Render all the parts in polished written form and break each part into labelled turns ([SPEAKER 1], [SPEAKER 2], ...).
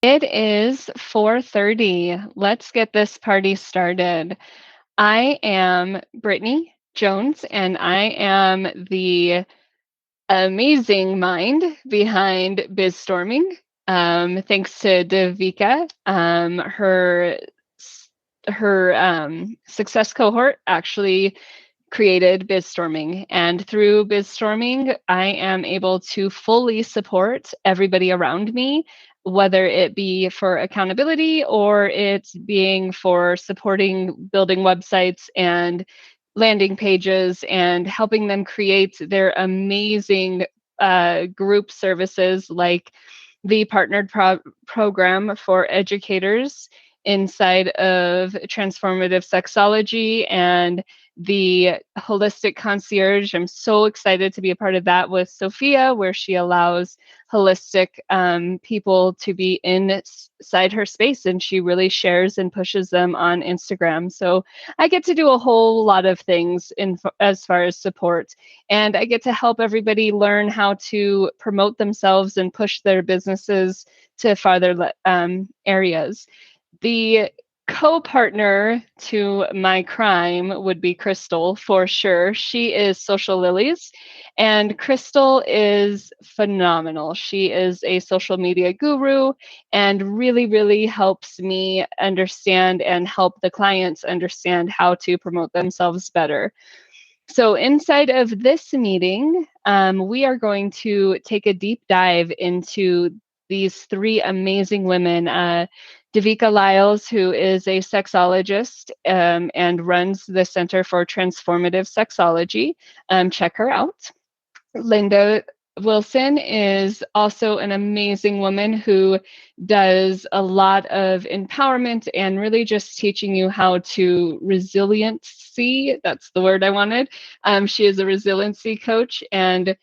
[SPEAKER 1] It is 4:30. Let's get this party started. I am Brittany Jones, and I am the amazing mind behind Biz-Storming. Thanks to DeVika. Her success cohort actually created Biz-Storming, and through Biz-Storming, I am able to fully support everybody around me, whether it be for accountability or it's being for supporting building websites and landing pages and helping them create their amazing group services like the program for educators inside of Transformative Sexology and the Holistic Concierge. I'm so excited to be a part of that with Sofia, where she allows holistic people to be inside her space, and she really shares and pushes them on Instagram. So I get to do a whole lot of things as far as support, and I get to help everybody learn how to promote themselves and push their businesses to farther areas. The co-partner to my crime would be Krystal for sure. She is Social Lillies, and Krystal is phenomenal. She is a social media guru and really, really helps me understand and help the clients understand how to promote themselves better. So, inside of this meeting, we are going to take a deep dive into these three amazing women. DeVika Lyles, who is a sexologist and runs the Center for Transformative Sexology. Check her out. Linda Wilson is also an amazing woman who does a lot of empowerment and really just teaching you how to resiliency. That's the word I wanted. She is a resiliency coach, and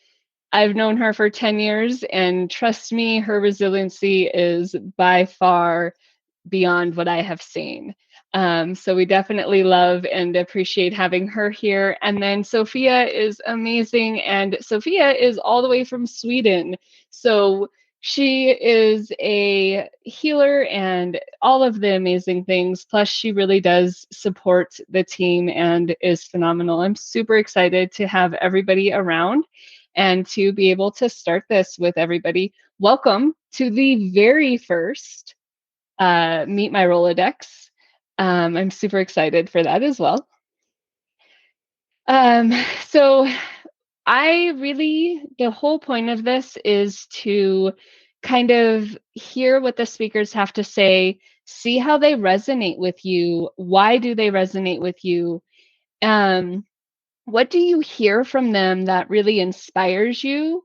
[SPEAKER 1] I've known her for 10 years. And trust me, her resiliency is by far beyond what I have seen. So we definitely love and appreciate having her here. And then Sofia is amazing. And Sofia is all the way from Sweden. So she is a healer and all of the amazing things. Plus, she really does support the team and is phenomenal. I'm super excited to have everybody around and to be able to start this with everybody. Welcome to the very first Meet My Rolodex. I'm super excited for that as well. Um, so the whole point of this is to kind of hear what the speakers have to say, see how they resonate with you. Why do they resonate with you? Um, what do you hear from them that really inspires you?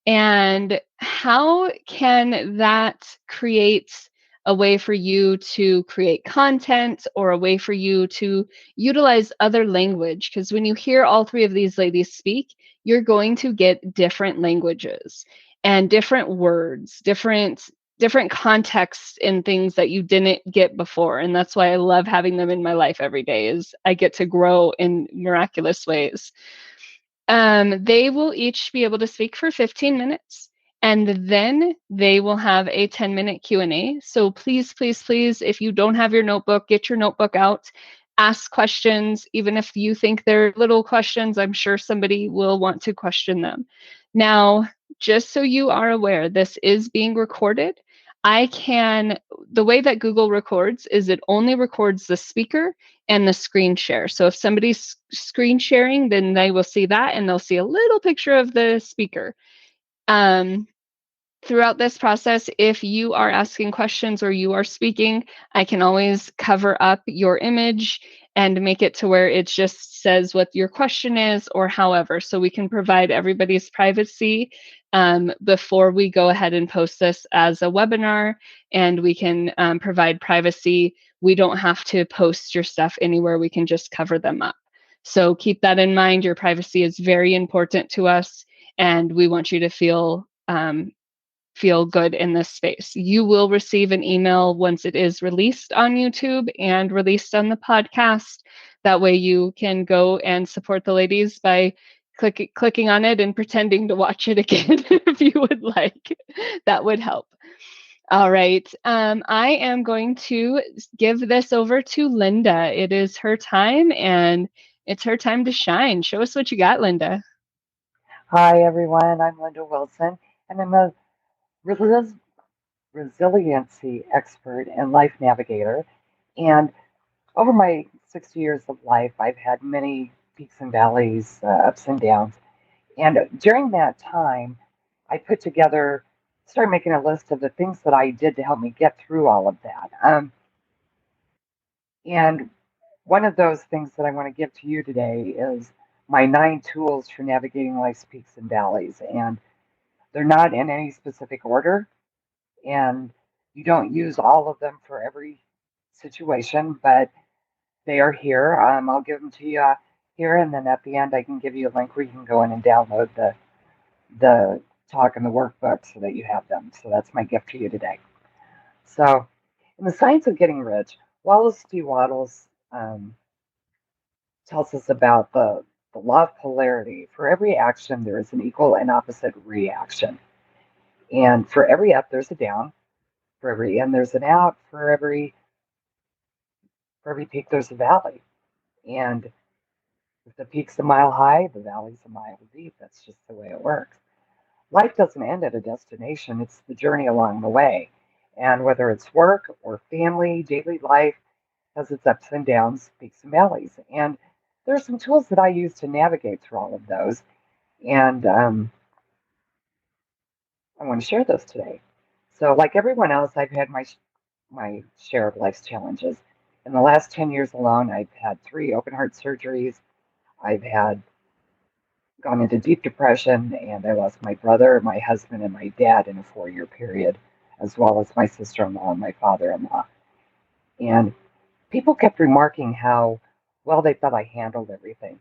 [SPEAKER 1] And how can that create a way for you to create content or a way for you to utilize other language? Because when you hear all three of these ladies speak, you're going to get different languages and different words, different contexts in things that you didn't get before. And that's why I love having them in my life every day is I get to grow in miraculous ways. They will each be able to speak for 15 minutes, and then they will have a 10-minute Q&A. So please, please, please, if you don't have your notebook, get your notebook out, ask questions. Even if you think they're little questions, I'm sure somebody will want to question them. Now, just so you are aware, this is being recorded. The way that Google records is it only records the speaker and the screen share. So if somebody's screen sharing, then they will see that and they'll see a little picture of the speaker. Throughout this process, if you are asking questions or you are speaking, I can always cover up your image and make it to where it just says what your question is or however. So we can provide everybody's privacy before we go ahead and post this as a webinar, and we can provide privacy. We don't have to post your stuff anywhere. We can just cover them up. So keep that in mind. Your privacy is very important to us, and we want you to feel good in this space. You will receive an email once it is released on YouTube and released on the podcast. That way you can go and support the ladies by clicking on it and pretending to watch it again if you would like. That would help. All right. I am going to give this over to Linda. It is her time and it's her time to shine. Show us what you got, Linda.
[SPEAKER 2] Hi, everyone. I'm Linda Wilson, and I'm a resil- resiliency expert and life navigator. And over my 60 years of life, I've had many peaks and valleys, ups and downs. And during that time, I put together, started making a list of the things that I did to help me get through all of that. And one of those things that I want to give to you today is my 9 tools for navigating life's peaks and valleys. And they're not in any specific order, and you don't use all of them for every situation, but they are here. I'll give them to you here, and then at the end, I can give you a link where you can go in and download the talk and the workbook so that you have them. So that's my gift to you today. So, in the science of getting rich, Wallace D. Wattles tells us about the law of polarity. For every action, there is an equal and opposite reaction. And for every up, there's a down. For every in, there's an out. For every peak, there's a valley. And if the peak's a mile high, the valley's a mile deep. That's just the way it works. Life doesn't end at a destination, it's the journey along the way. And whether it's work or family, daily life has its ups and downs, peaks and valleys. And there are some tools that I use to navigate through all of those. And I want to share those today. So, like everyone else, I've had my share of life's challenges. In the last 10 years alone, I've had 3 open heart surgeries. I've had gone into deep depression, and I lost my brother, my husband, and my dad in a 4-year period, as well as my sister in law and my father in law. And people kept remarking how well they thought I handled everything.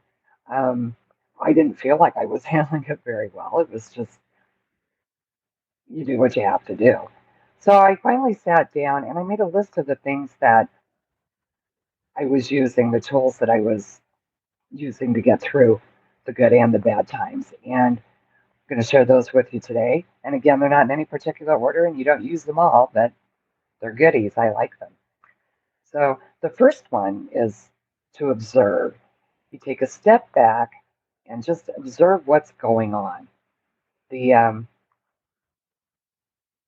[SPEAKER 2] Um, I didn't feel like I was handling it very well. It was just, you do what you have to do. So I finally sat down and I made a list of the things that I was using, the tools that I was using to get through the good and the bad times. And I'm going to share those with you today. And again, they're not in any particular order and you don't use them all, but they're goodies. I like them. So the first one is to observe. You take a step back and just observe what's going on. The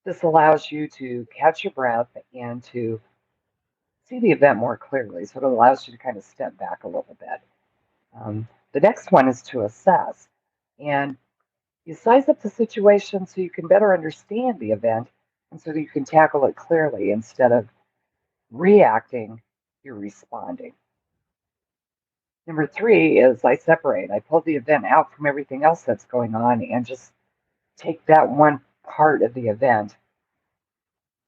[SPEAKER 2] This allows you to catch your breath and to see the event more clearly. So it allows you to kind of step back a little bit. The next one is to assess. And you size up the situation so you can better understand the event and so that you can tackle it clearly instead of reacting, you're responding. Number 3 is I separate. I pull the event out from everything else that's going on and just take that one part of the event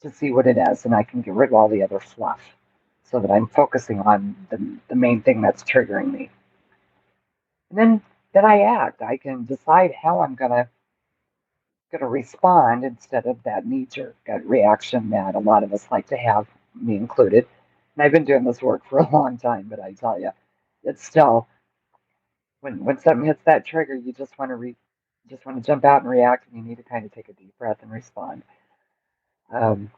[SPEAKER 2] to see what it is. And I can get rid of all the other fluff so that I'm focusing on the main thing that's triggering me. And then I act. I can decide how I'm going to respond instead of that knee jerk gut reaction that a lot of us like to have, me included. And I've been doing this work for a long time, but I tell you, it's still when something hits that trigger, you just want to jump out and react, and you need to kind of take a deep breath and respond. Um,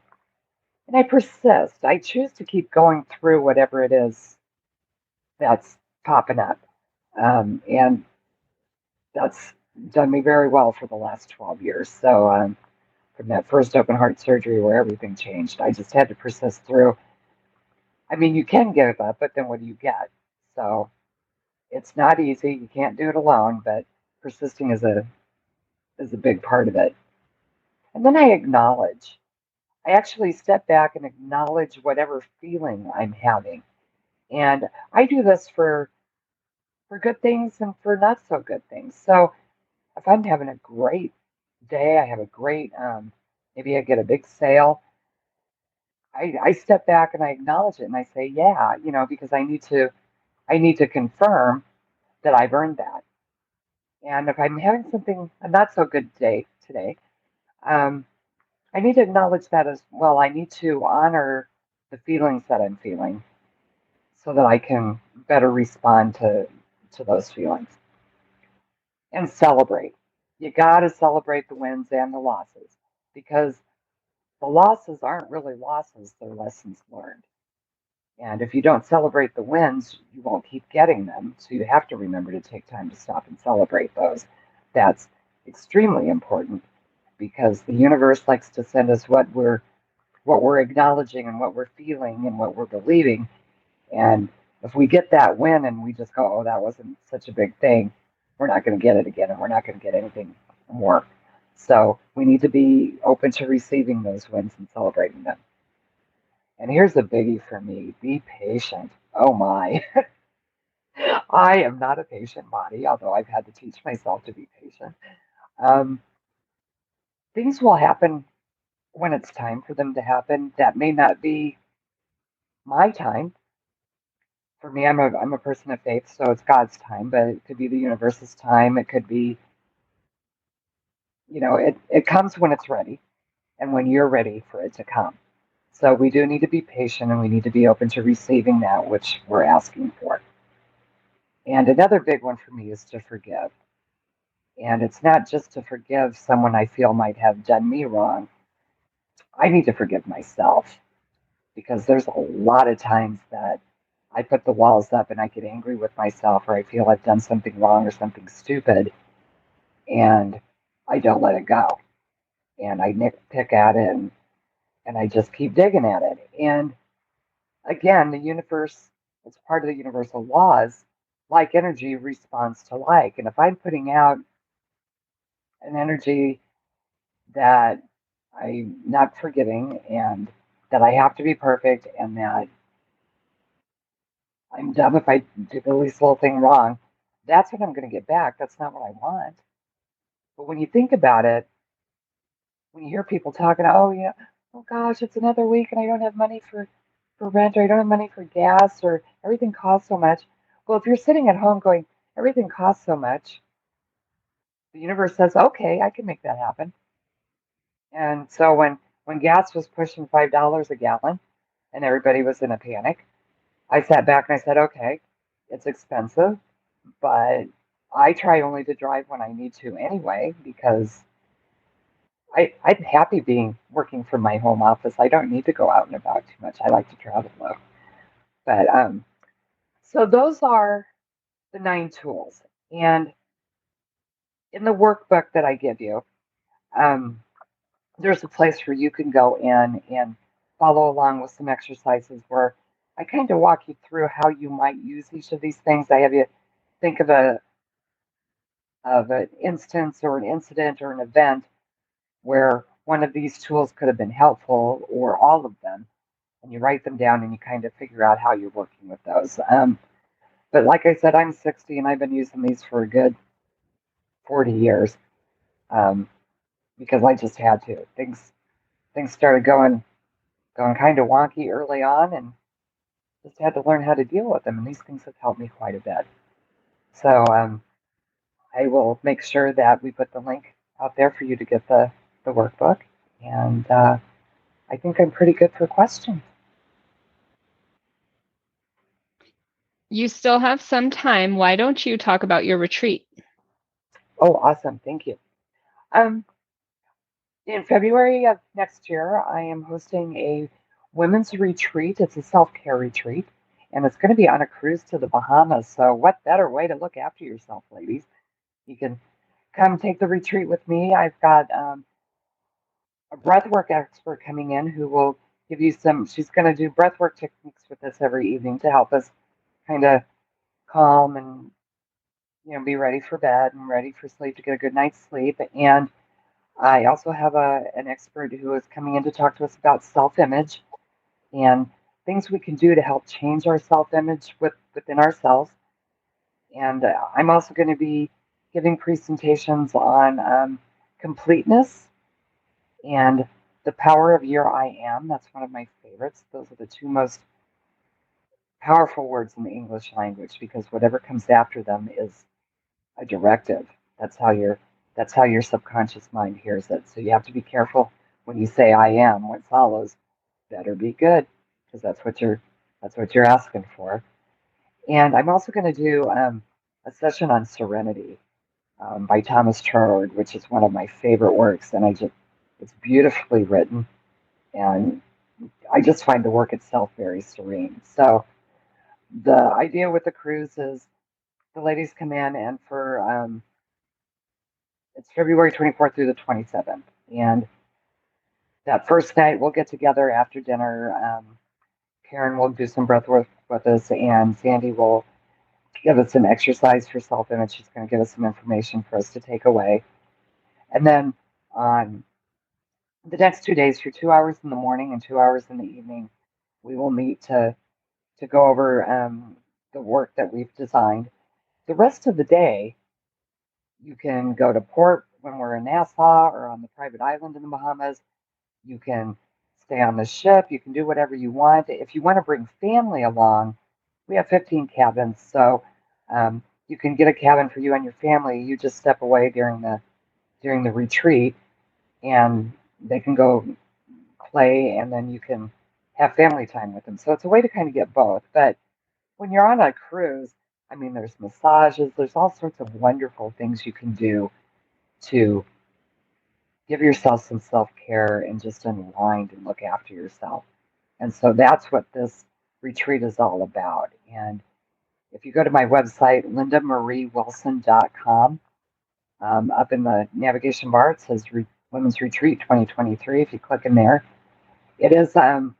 [SPEAKER 2] and I persist. I choose to keep going through whatever it is that's popping up, and that's done me very well for the last 12 years. So from that first open heart surgery where everything changed. I just had to persist through. I mean, you can give up, but then what do you get? So it's not easy. You can't do it alone, but persisting is a big part of it. And then I acknowledge. I actually step back and acknowledge whatever feeling I'm having. And I do this for good things and for not so good things. So if I'm having a great day, I have a great maybe I get a big sale, I step back and I acknowledge it and I say, yeah, because I need to confirm that I've earned that. And if I'm having something a not so good day today, um, I need to acknowledge that as well. I need to honor the feelings that I'm feeling so that I can better respond to those feelings and celebrate. You got to celebrate the wins and the losses because the losses aren't really losses, they're lessons learned. And if you don't celebrate the wins, you won't keep getting them. So you have to remember to take time to stop and celebrate those. That's extremely important because the universe likes to send us what we're acknowledging and what we're feeling and what we're believing. And if we get that win and we just go, oh, that wasn't such a big thing, we're not going to get it again and we're not going to get anything more. So we need to be open to receiving those wins and celebrating them. And here's a biggie for me, be patient. Oh my. I am not a patient body, although I've had to teach myself to be patient. Um, Things will happen when it's time for them to happen. That may not be my time. For me, I'm a person of faith, so it's God's time, but it could be the universe's time. It could be, it comes when it's ready and when you're ready for it to come. So we do need to be patient and we need to be open to receiving that which we're asking for. And another big one for me is to forgive. And it's not just to forgive someone I feel might have done me wrong. I need to forgive myself because there's a lot of times that I put the walls up and I get angry with myself or I feel I've done something wrong or something stupid and I don't let it go. And I nitpick at it and I just keep digging at it. And again, the universe, it's part of the universal laws. Like energy responds to like. And if I'm putting out an energy that I'm not forgiving and that I have to be perfect and that I'm dumb if I do the least little thing wrong, that's what I'm going to get back. That's not what I want. But when you think about it, when you hear people talking, oh, yeah, oh gosh, it's another week and I don't have money for rent or I don't have money for gas or everything costs so much. Well, if you're sitting at home going, everything costs so much, the universe says, okay, I can make that happen. And so when gas was pushing $5 a gallon and everybody was in a panic, I sat back and I said, okay, it's expensive, but I try only to drive when I need to anyway because I'm happy being working from my home office. I don't need to go out and about too much. I like to travel though. But so those are the 9 tools. And in the workbook that I give you, um, there's a place where you can go in and follow along with some exercises where I kind of walk you through how you might use each of these things. I have you think of an instance or an incident or an event where one of these tools could have been helpful or all of them, and you write them down and you kind of figure out how you're working with those. But like I said, I'm 60 and I've been using these for a good 40 years um, because I just had to. Things started going kind of wonky early on, and just had to learn how to deal with them. And these things have helped me quite a bit. So I will make sure that we put the link out there for you to get the workbook. And I think I'm pretty good for questions.
[SPEAKER 1] You still have some time. Why don't you talk about your retreat?
[SPEAKER 2] Oh, awesome. Thank you. Um, in February of next year, I am hosting a women's retreat. It's a self care retreat, and it's going to be on a cruise to the Bahamas. So, what better way to look after yourself, ladies? You can come take the retreat with me. I've got a breathwork expert coming in who will give you she's going to do breathwork techniques with us every evening to help us kind of calm and be ready for bed and ready for sleep to get a good night's sleep. And I also have an expert who is coming in to talk to us about self-image and things we can do to help change our self-image within ourselves. And I'm also going to be giving presentations on completeness and the power of your I am. That's one of my favorites. Those are the two most powerful words in the English language because whatever comes after them is a directive. That's how your subconscious mind hears it. So you have to be careful when you say I am. What follows better be good because that's what you're asking for. And I'm also going to do a session on serenity by Thomas Troward, which is one of my favorite works, and it's beautifully written. And I just find the work itself very serene. So the idea with the cruise is the ladies come in, and for it's February 24th through the 27th. And that first night, we'll get together after dinner. Karen will do some breath work with us, and Sandy will give us an exercise for self image. She's going to give us some information for us to take away. And then on the next 2 days, for 2 hours in the morning and 2 hours in the evening, we will meet to go over the work that we've designed. The rest of the day, you can go to port when we're in Nassau or on the private island in the Bahamas. You can stay on the ship. You can do whatever you want. If you want to bring family along, we have 15 cabins. So you can get a cabin for you and your family. You just step away during the retreat, and they can go play, and then you can have family time with them. So it's a way to kind of get both. But when you're on a cruise, I mean, there's massages, there's all sorts of wonderful things you can do to give yourself some self care and just unwind and look after yourself. And so that's what this retreat is all about. And if you go to my website, lindamariewilson.com, up in the navigation bar, it says Women's Retreat 2023. If you click in there, it is kind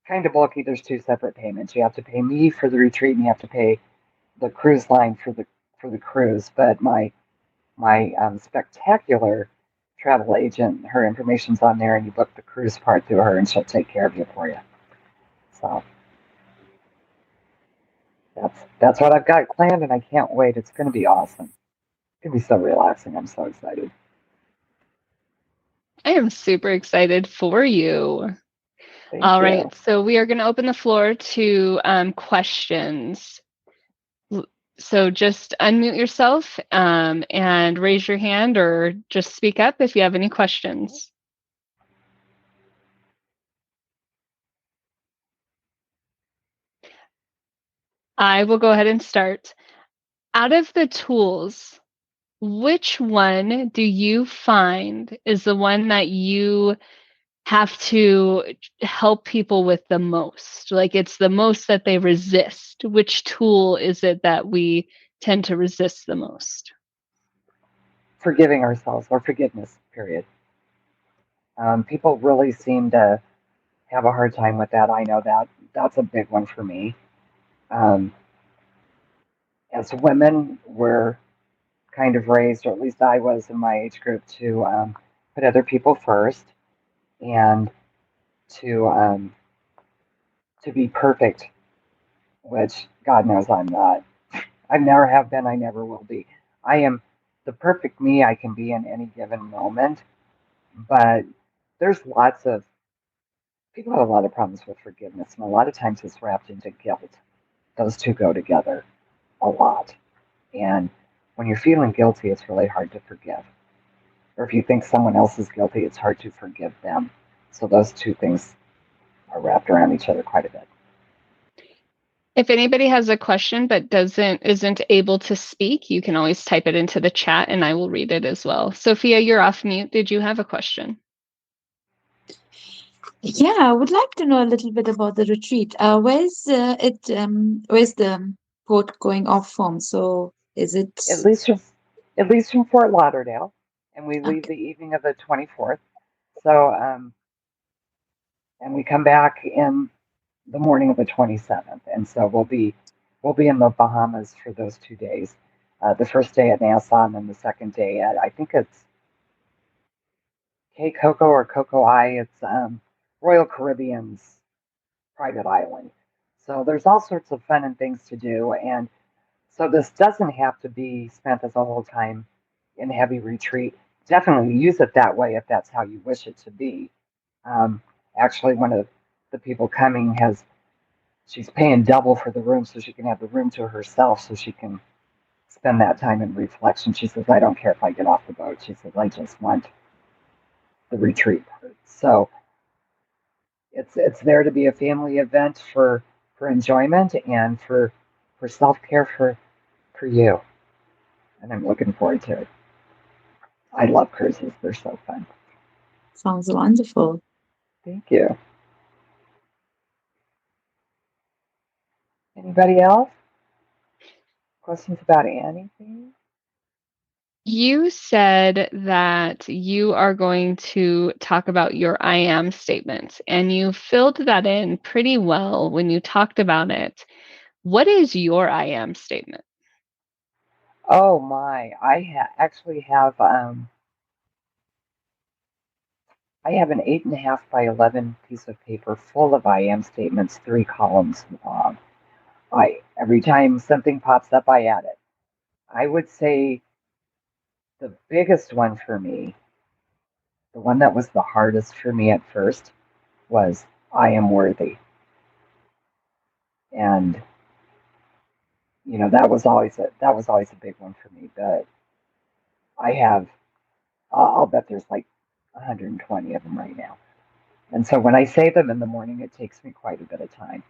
[SPEAKER 2] of bulky. There's two separate payments. You have to pay me for the retreat, and you have to pay the cruise line for the cruise. But my spectacular travel agent, her information's on there, and you book the cruise part through her, and she'll take care of you for you. So that's what I've got planned, and I can't wait. It's going to be awesome. It's going to be so relaxing. I'm so excited.
[SPEAKER 1] I am super excited for you.
[SPEAKER 2] Thank
[SPEAKER 1] All
[SPEAKER 2] you.
[SPEAKER 1] right, so we are going to open the floor to questions. So just unmute yourself and raise your hand, or just speak up if you have any questions. I will go ahead and start. Out of the tools, which one do you find is the one that you have to help people with the most? Like, it's the most that they resist. Which tool is it that we tend to resist the most?
[SPEAKER 2] Forgiving ourselves, or forgiveness, period. People really seem to have a hard time with that. I know that's a big one for me. Um, as women, we're kind of raised, or at least I was in my age group, to put other people first, and to to be perfect, which God knows I'm not. I never have been. I never will be. I am the perfect me I can be in any given moment. But there's lots of people have a lot of problems with forgiveness, and a lot of times it's wrapped into guilt. Those two go together a lot. And when you're feeling guilty, it's really hard to forgive. Or if you think someone else is guilty, it's hard to forgive them. So those two things are wrapped around each other quite a bit.
[SPEAKER 1] If anybody has a question but isn't able to speak, you can always type it into the chat and I will read it as well. Sophia, you're off mute. Did you have a question?
[SPEAKER 3] Yeah, I would like to know a little bit about the retreat. Where's the port going off from? So is it
[SPEAKER 2] At least from Fort Lauderdale, and we leave
[SPEAKER 3] okay?
[SPEAKER 2] the evening of the 24th. So and we come back in the morning of the 27th, and so we'll be in the Bahamas for those 2 days. The first day at Nassau, and then the second day at, I think it's Cape Coco or Coco Eye. It's Royal Caribbean's private island. So there's all sorts of fun and things to do, and so this doesn't have to be spent as a whole time in heavy retreat. Definitely use it that way if that's how you wish it to be. Um, Actually, one of the people coming she's paying double for the room so she can have the room to herself so she can spend that time in reflection. She says, I don't care if I get off the boat. She says, I just want the retreat part. So it's there to be a family event for enjoyment and for self care for you. And I'm looking forward to it. I love cruises. They're so fun.
[SPEAKER 3] Sounds wonderful.
[SPEAKER 2] Thank you. Anybody else? Questions about anything?
[SPEAKER 1] You said that you are going to talk about your I am statement, and you filled that in pretty well when you talked about it. What is your I am statement?
[SPEAKER 2] Oh my! Actually have I have an 8.5 by 11 piece of paper full of I am statements, 3 columns long. I every time something pops up, I add it. I would say the biggest one for me, the one that was the hardest for me at first, was I am worthy, and that was always a big one for me. But I have, I'll bet there's like 120 of them right now. And so when I say them in the morning, it takes me quite a bit of time.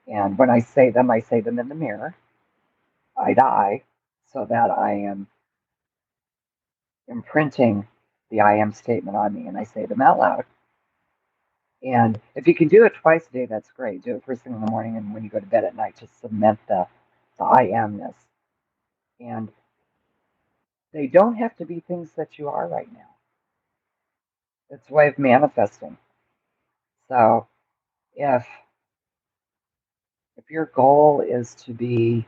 [SPEAKER 2] And when I say them in the mirror, eye to eye, so that I am imprinting the I am statement on me and I say them out loud. And if you can do it twice a day, that's great. Do it first thing in the morning and when you go to bed at night, just cement the I amness. And they don't have to be things that you are right now. It's a way of manifesting. So if your goal is to be,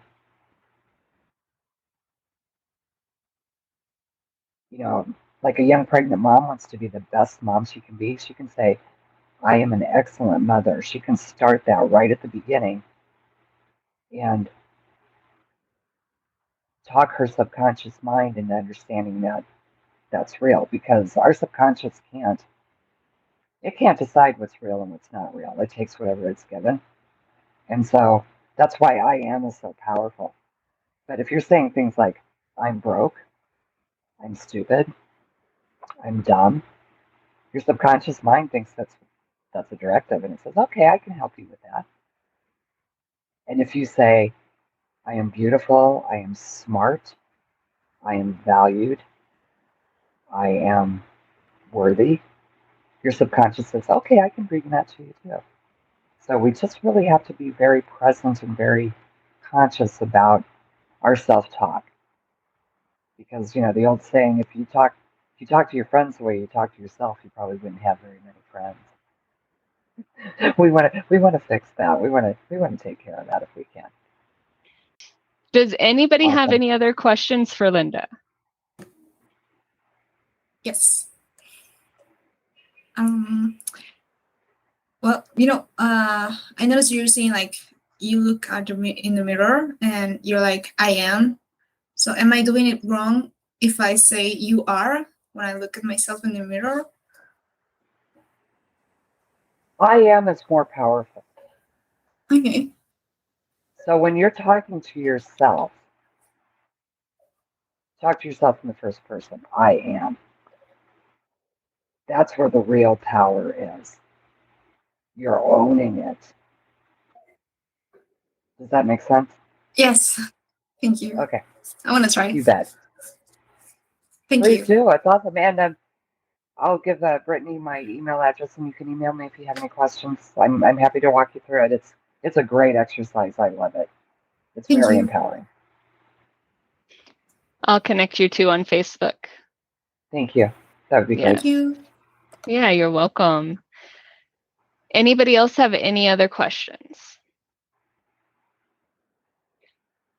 [SPEAKER 2] like a young pregnant mom wants to be the best mom she can say, I am an excellent mother. She can start that right at the beginning and talk her subconscious mind into understanding that that's real because our subconscious can't decide what's real and what's not real. It takes whatever it's given. And so that's why I am is so powerful. But if you're saying things like, I'm broke, I'm stupid, I'm dumb, your subconscious mind thinks that's a directive and it says, okay, I can help you with that. And if you say, I am beautiful, I am smart, I am valued, I am worthy, your subconscious says, okay, I can bring that to you too. So we just really have to be very present and very conscious about our self-talk. Because the old saying, if you talk to your friends the way you talk to yourself, you probably wouldn't have very many friends. We want to fix that. We want to take care of that if we can.
[SPEAKER 1] Does anybody have
[SPEAKER 2] Awesome.
[SPEAKER 1] any other questions for Linda?
[SPEAKER 4] Yes. Well, I noticed you're saying like you look at in the mirror and you're like, I am. So am I doing it wrong if I say you are when I look at myself in the mirror?
[SPEAKER 2] I am is more powerful.
[SPEAKER 4] Okay.
[SPEAKER 2] So when you're talking to yourself, talk to yourself in the first person. I am. That's where the real power is. You're owning it. Does that make sense?
[SPEAKER 4] Yes. Thank you.
[SPEAKER 2] Okay.
[SPEAKER 4] I want to try.
[SPEAKER 2] You bet.
[SPEAKER 4] Thank
[SPEAKER 2] Please
[SPEAKER 4] you.
[SPEAKER 2] do. It's awesome. And I'll give Brittany my email address, and you can email me if you have any questions. I'm happy to walk you through it. It's a great exercise. I love it. It's
[SPEAKER 4] Thank
[SPEAKER 2] very
[SPEAKER 4] you.
[SPEAKER 2] empowering.
[SPEAKER 1] I'll connect you two on Facebook.
[SPEAKER 2] Thank you. That would be
[SPEAKER 1] Yeah.
[SPEAKER 4] Thank you.
[SPEAKER 1] Yeah, you're welcome. Anybody else have any other questions?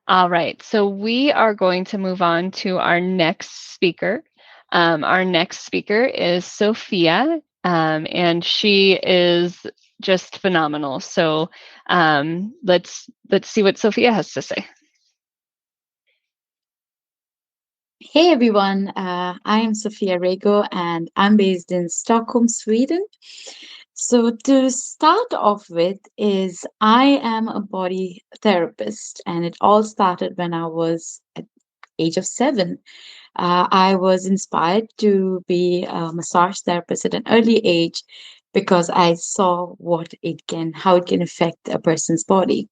[SPEAKER 1] All right, so we are going to move on to our next speaker. Our next speaker is Sofia, and she is just phenomenal. So let's see what Sofia has to say.
[SPEAKER 3] Hey everyone, I am Sofia Rego and I'm based in Stockholm, Sweden. So to start off with is I am a body therapist and it all started when I was at age of 7. I was inspired to be a massage therapist at an early age because I saw how it can affect a person's body.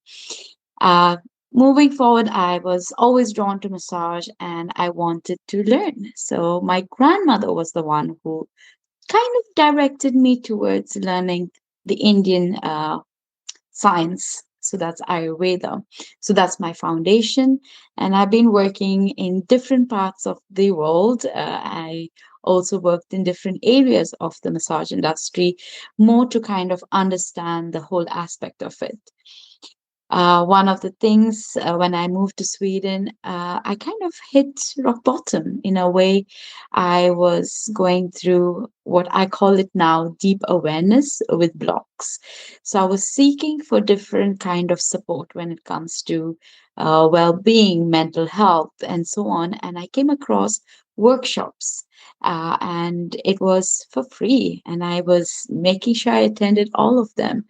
[SPEAKER 3] Uh, Moving forward, I was always drawn to massage and I wanted to learn. So my grandmother was the one who kind of directed me towards learning the Indian science. So that's Ayurveda. So that's my foundation. And I've been working in different parts of the world. I also worked in different areas of the massage industry, more to kind of understand the whole aspect of it. One of the things when I moved to Sweden, I kind of hit rock bottom in a way. I was going through what I call it now deep awareness with blocks. So I was seeking for different kind of support when it comes to well-being, mental health, and so on. And I came across workshops. And it was for free, and I was making sure I attended all of them.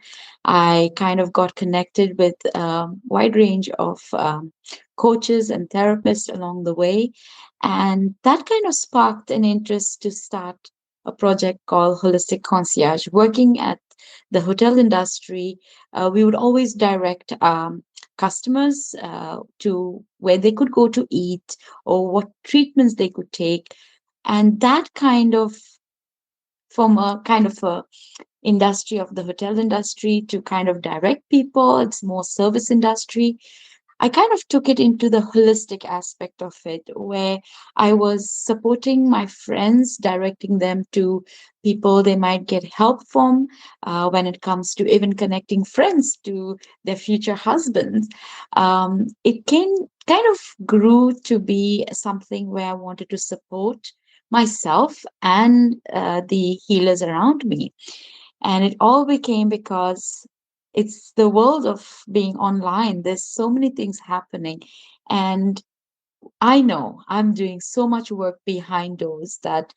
[SPEAKER 3] I kind of got connected with a wide range of coaches and therapists along the way. And that kind of sparked an interest to start a project called Holistic Concierge. Working at the hotel industry, we would always direct customers to where they could go to eat or what treatments they could take. And that kind of, from a kind of a industry of the hotel industry to kind of direct people, it's more service industry. I kind of took it into the holistic aspect of it, where I was supporting my friends, directing them to people they might get help from when it comes to even connecting friends to their future husbands. It came kind of grew to be something where I wanted to support myself and the healers around me. And it all became because it's the world of being online. There's so many things happening. And I know I'm doing so much work behind doors that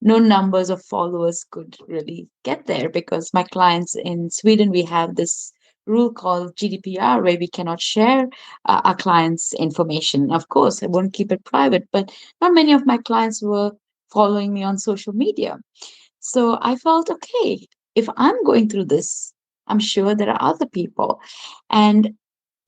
[SPEAKER 3] no numbers of followers could really get there, because my clients in Sweden, we have this rule called GDPR where we cannot share our clients' information. Of course, I won't keep it private, but not many of my clients were following me on social media. So I felt, okay, if I'm going through this, I'm sure there are other people. And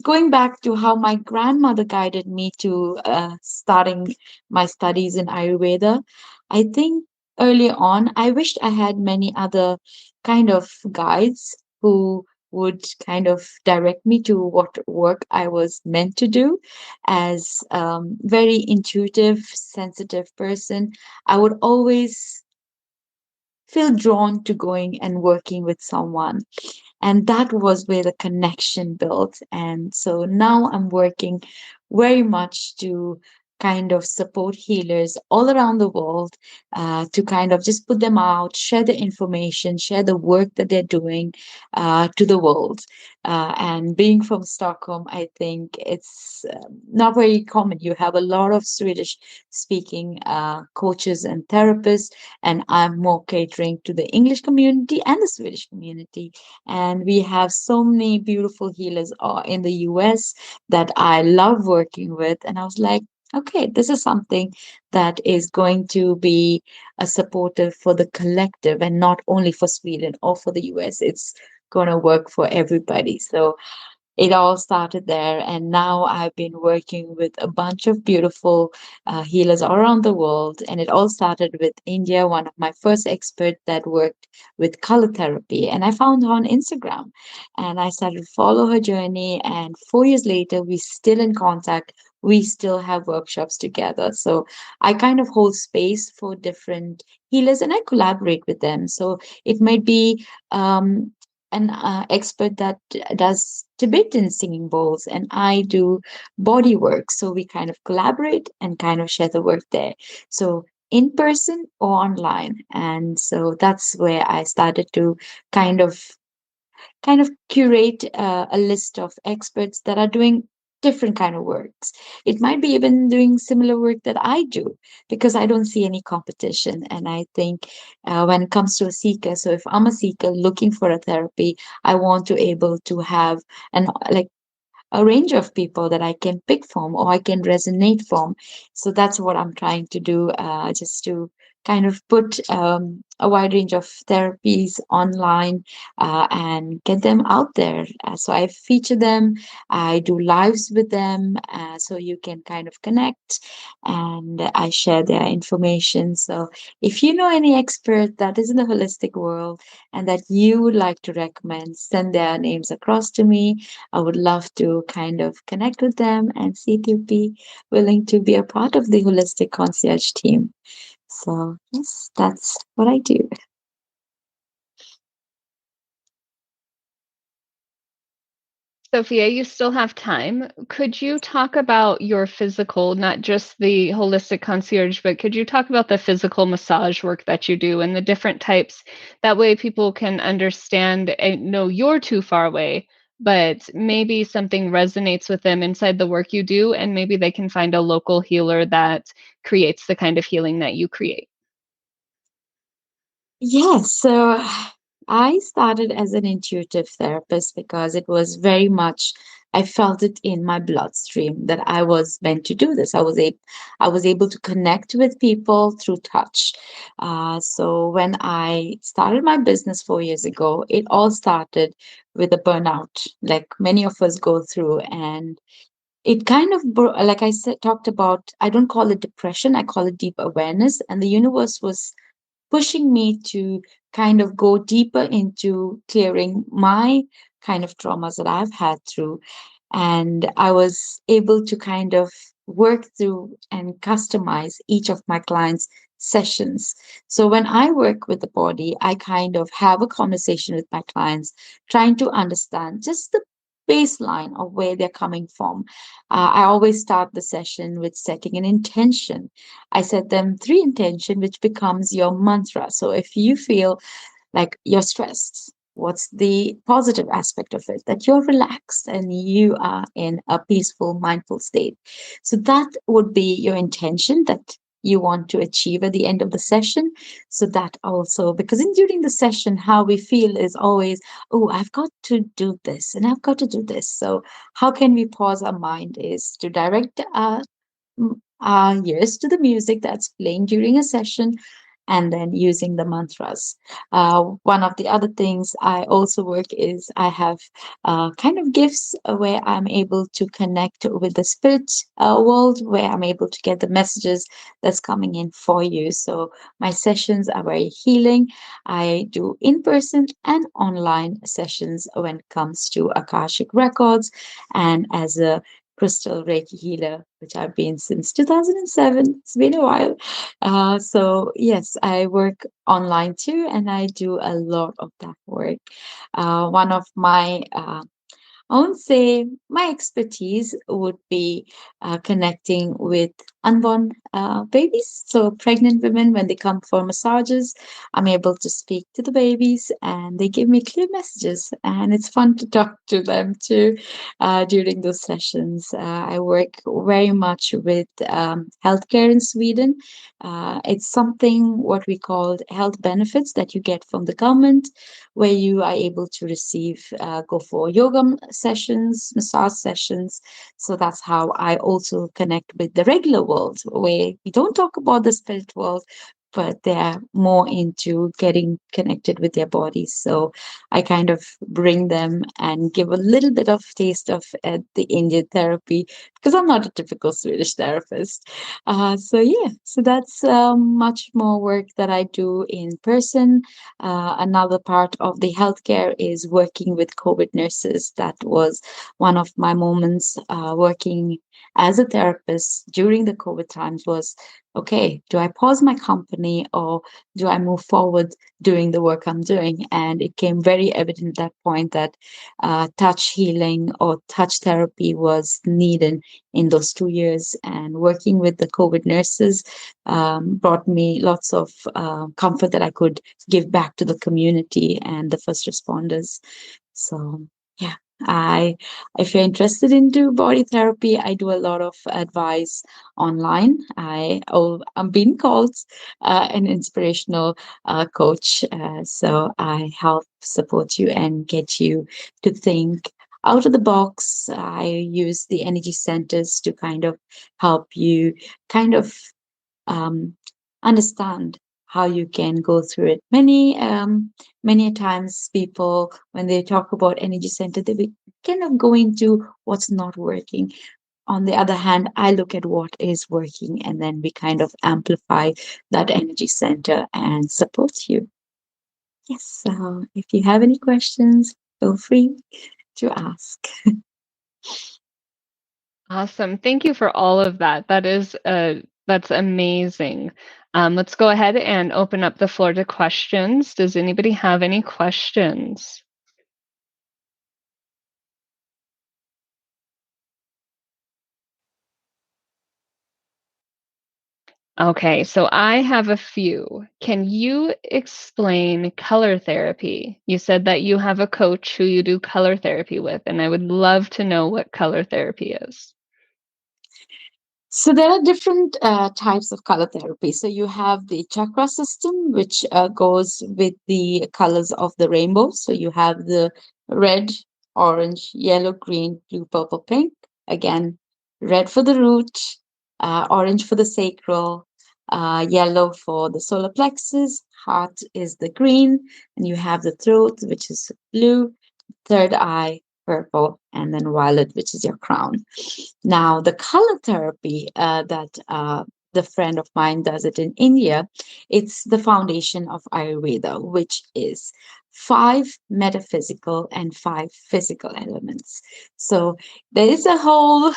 [SPEAKER 3] going back to how my grandmother guided me to starting my studies in Ayurveda, I think early on, I wished I had many other kind of guides who would kind of direct me to what work I was meant to do. As very intuitive, sensitive person, I would always feel drawn to going and working with someone. And that was where the connection built. And so now I'm working very much to kind of support healers all around the world, to kind of just put them out, share the information, share the work that they're doing to the world. And being from Stockholm, I think it's not very common. You have a lot of Swedish speaking coaches and therapists, and I'm more catering to the English community and the Swedish community. And we have so many beautiful healers in the US that I love working with. And I was like, okay, this is something that is going to be a supportive for the collective and not only for Sweden or for the US. It's going to work for everybody. So it all started there, and now I've been working with a bunch of beautiful healers all around the world. And it all started with India, one of my first experts that worked with color therapy, and I found her on Instagram, and I started to follow her journey. And 4 years later, we still in contact. We still have workshops together. So I kind of hold space for different healers, and I collaborate with them. So it might be an expert that does Tibetan singing bowls, and I do body work. So we kind of collaborate and kind of share the work there. So in person or online. And so that's where I started to kind of curate a list of experts that are doing different kind of works. It might be even doing similar work that I do, because I don't see any competition. And I think when it comes to a seeker, so if I'm a seeker looking for a therapy, I want to able to have an like a range of people that I can pick from or I can resonate from. So that's what I'm trying to do, just to kind of put a wide range of therapies online and get them out there. So I feature them, I do lives with them, so you can kind of connect, and I share their information. So if you know any expert that is in the holistic world and that you would like to recommend, send their names across to me. I would love to kind of connect with them and see if you'd be willing to be a part of the Holistic Concierge team. So, yes, that's what I do.
[SPEAKER 1] Sophia, you still have time. Could you talk about your physical, not just the holistic concierge, but could you talk about the physical massage work that you do and the different types? That way people can understand and know you're too far away, but maybe something resonates with them inside the work you do, and maybe they can find a local healer that creates the kind of healing that you create.
[SPEAKER 3] Yes, so I started as an intuitive therapist because it was very much, I felt it in my bloodstream that I was meant to do this. I was able to connect with people through touch. So when I started my business 4 years ago, it all started with a burnout, like many of us go through, and it kind of like I said, talked about, I don't call it depression, I call it deep awareness, and the universe was pushing me to kind of go deeper into clearing my kind of traumas that I've had through. And I was able to kind of work through and customize each of my clients' sessions. So when I work with the body, I kind of have a conversation with my clients, trying to understand just the baseline of where they're coming from. I always start the session with setting an intention. I set them three intention, which becomes your mantra. So if you feel like you're stressed, what's the positive aspect of it? That you're relaxed and you are in a peaceful, mindful state. So that would be your intention that you want to achieve at the end of the session. So that also, because in during the session, how we feel is always, oh, I've got to do this and I've got to do this. So how can we pause our mind is to direct our ears to the music that's playing during a session and then using the mantras. One of the other things I also work is I have kind of gifts where I'm able to connect with the spirit world, where I'm able to get the messages that's coming in for you. So my sessions are very healing. I do in person and online sessions when it comes to Akashic records, and as a crystal Reiki healer, which I've been since 2007. It's been a while. So, yes, I work online too, and I do a lot of that work. One of my I would say my expertise would be connecting with unborn babies. So, pregnant women, when they come for massages, I'm able to speak to the babies and they give me clear messages. And it's fun to talk to them too during those sessions. I work very much with healthcare in Sweden. It's something what we call health benefits that you get from the government, where you are able to receive, go for yoga sessions, massage sessions. So that's how I also connect with the regular world, where we don't talk about the spirit world, but they're more into getting connected with their bodies. So I kind of bring them and give a little bit of taste of the Indian therapy, because I'm not a typical Swedish therapist. So yeah, so that's much more work that I do in person. Another part of the healthcare is working with COVID nurses. That was one of my moments working as a therapist during the COVID times was, okay, do I pause my company or do I move forward doing the work I'm doing? And it came very evident at that point that touch healing or touch therapy was needed in those 2 years. And working with the COVID nurses brought me lots of comfort that I could give back to the community and the first responders. So, yeah. If you're interested into body therapy, I do a lot of advice online. I'm being called an inspirational coach. So I help support you and get you to think out of the box. I use the energy centers to kind of help you kind of um, understand how you can go through it. Many times people, when they talk about energy center, they be kind of go into what's not working. On the other hand, I look at what is working, and then we kind of amplify that energy center and support you. Yes, so if you have any questions, feel free to ask.
[SPEAKER 1] Awesome. Thank you for all of that. That's amazing. Let's go ahead and open up the floor to questions. Does anybody have any questions? Okay, so I have a few. Can you explain color therapy? You said that you have a coach who you do color therapy with, and I would love to know what color therapy is.
[SPEAKER 3] So there are different types of color therapy. So you have the chakra system, which goes with the colors of the rainbow. So you have the red, orange, yellow, green, blue, purple, pink. Again, red for the root, orange for the sacral, yellow for the solar plexus, heart is the green, and you have the throat, which is blue, third eye, purple, and then violet, which is your crown. Now, the color therapy that the friend of mine does it in India, it's the foundation of Ayurveda, which is 5 metaphysical and 5 physical elements. So there is a whole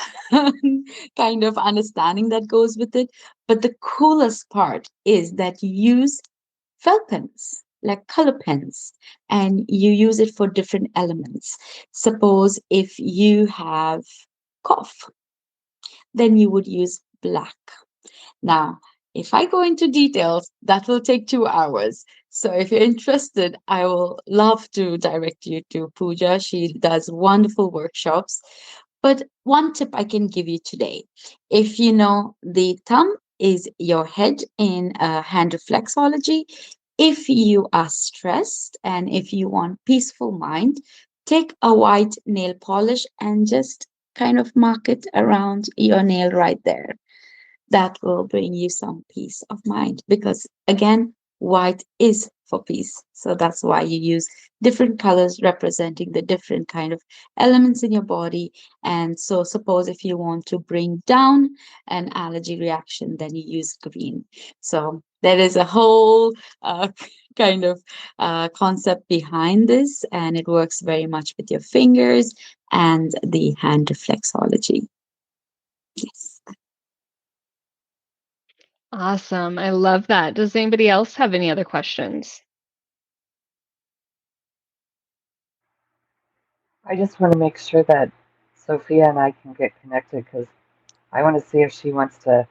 [SPEAKER 3] kind of understanding that goes with it. But the coolest part is that you use felt pens, like color pens, and you use it for different elements. Suppose if you have cough, then you would use black. Now, if I go into details, that will take 2 hours. So if you're interested, I will love to direct you to Pooja. She does wonderful workshops. But one tip I can give you today, if you know the thumb is your head in hand reflexology, if you are stressed and if you want peaceful mind, take a white nail polish and just kind of mark it around your nail right there. That will bring you some peace of mind, because again, white is for peace. So that's why you use different colors representing the different kind of elements in your body. And so suppose if you want to bring down an allergy reaction, then you use green. So there is a whole kind of concept behind this, and it works very much with your fingers and the hand reflexology. Yes.
[SPEAKER 1] Awesome. I love that. Does anybody else have any other questions?
[SPEAKER 2] I just want to make sure that Sophia and I can get connected because I want to see if she wants to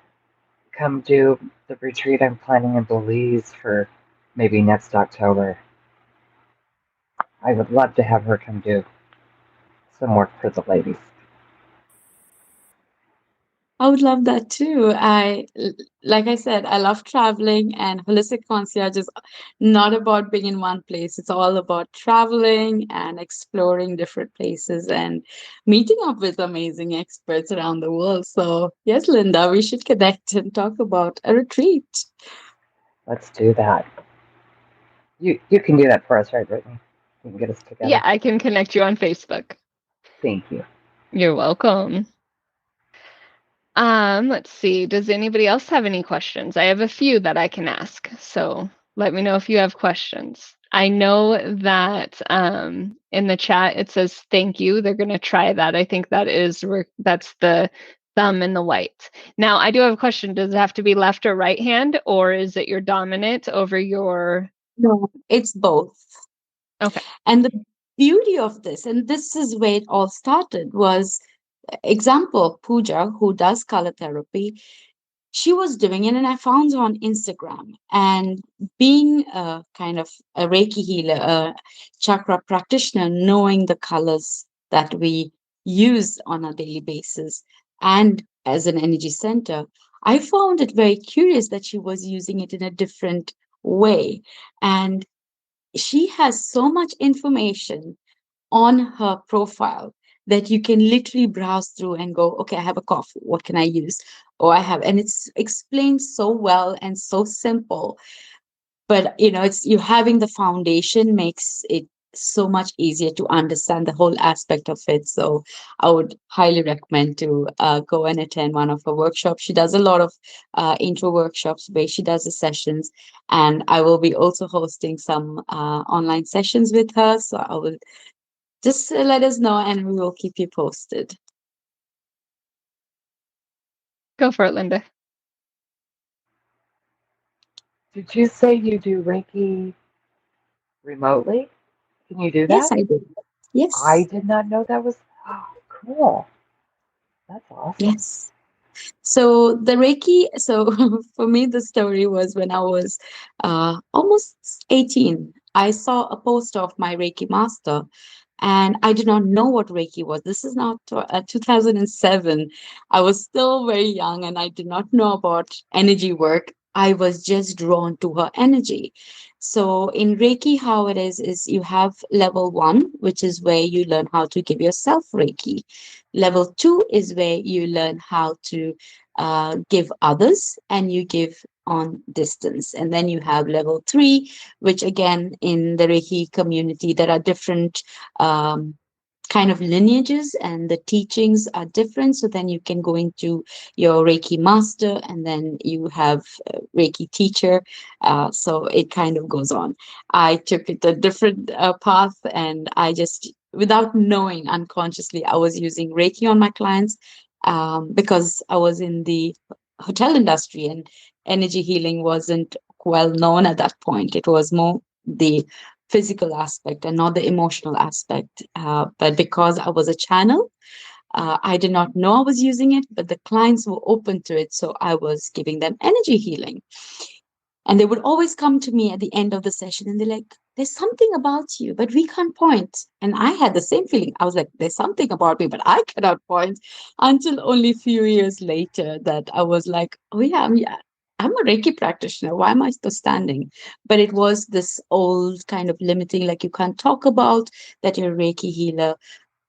[SPEAKER 2] come do the retreat I'm planning in Belize for maybe next October. I would love to have her come do some work for the ladies.
[SPEAKER 3] I would love that too. Like I said, I love traveling, and Holistic Concierge is not about being in one place. It's all about traveling and exploring different places and meeting up with amazing experts around the world. So, yes, Linda, we should connect and talk about a retreat.
[SPEAKER 2] Let's do that. You can do that for us, right, Brittany? You can get us together.
[SPEAKER 1] Yeah, I can connect you on Facebook.
[SPEAKER 2] Thank you.
[SPEAKER 1] You're welcome. Let's see. Does anybody else have any questions? I have a few that I can ask. So let me know if you have questions. I know that in the chat it says thank you. They're going to try that. I think that's the thumb and the white. Now, I do have a question. Does it have to be left or right hand, or is it your dominant over your?
[SPEAKER 3] No, it's both.
[SPEAKER 1] Okay.
[SPEAKER 3] And the beauty of this, and this is where it all started, was example, Pooja, who does color therapy, she was doing it, and I found her on Instagram. And being a kind of a Reiki healer, a chakra practitioner, knowing the colors that we use on a daily basis, and as an energy center, I found it very curious that she was using it in a different way. And she has so much information on her profile that you can literally browse through and go, okay, I have a cough. What can I use? And it's explained so well and so simple. but it's you having the foundation makes it so much easier to understand the whole aspect of it. So I would highly recommend to go and attend one of her workshops. She does a lot of intro workshops where she does the sessions, and I will be also hosting some online sessions with her. So I will just let us know, and we will keep you posted.
[SPEAKER 1] Go for it, Linda.
[SPEAKER 2] Did you say you do Reiki remotely? Can you do
[SPEAKER 3] Yes,
[SPEAKER 2] that?
[SPEAKER 3] I do.
[SPEAKER 2] I
[SPEAKER 3] Yes.
[SPEAKER 2] did not know that was cool. That's awesome.
[SPEAKER 3] Yes. So the Reiki, so for me, the story was when I was almost 18. I saw a post of my Reiki master, and I did not know what Reiki was. This is now 2007. I was still very young, and I did not know about energy work. I was just drawn to her energy. So in Reiki, how it is you have level 1, which is where you learn how to give yourself Reiki. Level 2 is where you learn how to give others, and you give on distance. And then you have level 3, which again, in the Reiki community, there are different um, kind of lineages, and the teachings are different. So then you can go into your Reiki master, and then you have a Reiki teacher. So it kind of goes on. I took it a different path, and I just, without knowing, unconsciously, I was using Reiki on my clients, because I was in the hotel industry, and energy healing wasn't well known at that point. It was more the physical aspect and not the emotional aspect. But because I was a channel, I did not know I was using it, but the clients were open to it. So I was giving them energy healing. And they would always come to me at the end of the session, and they're like, there's something about you, but we can't point. And I had the same feeling. I was like, there's something about me, but I cannot point, until only a few years later that I was like, oh, yeah, I'm a Reiki practitioner. Why am I still standing? But it was this old kind of limiting, like you can't talk about that you're a Reiki healer.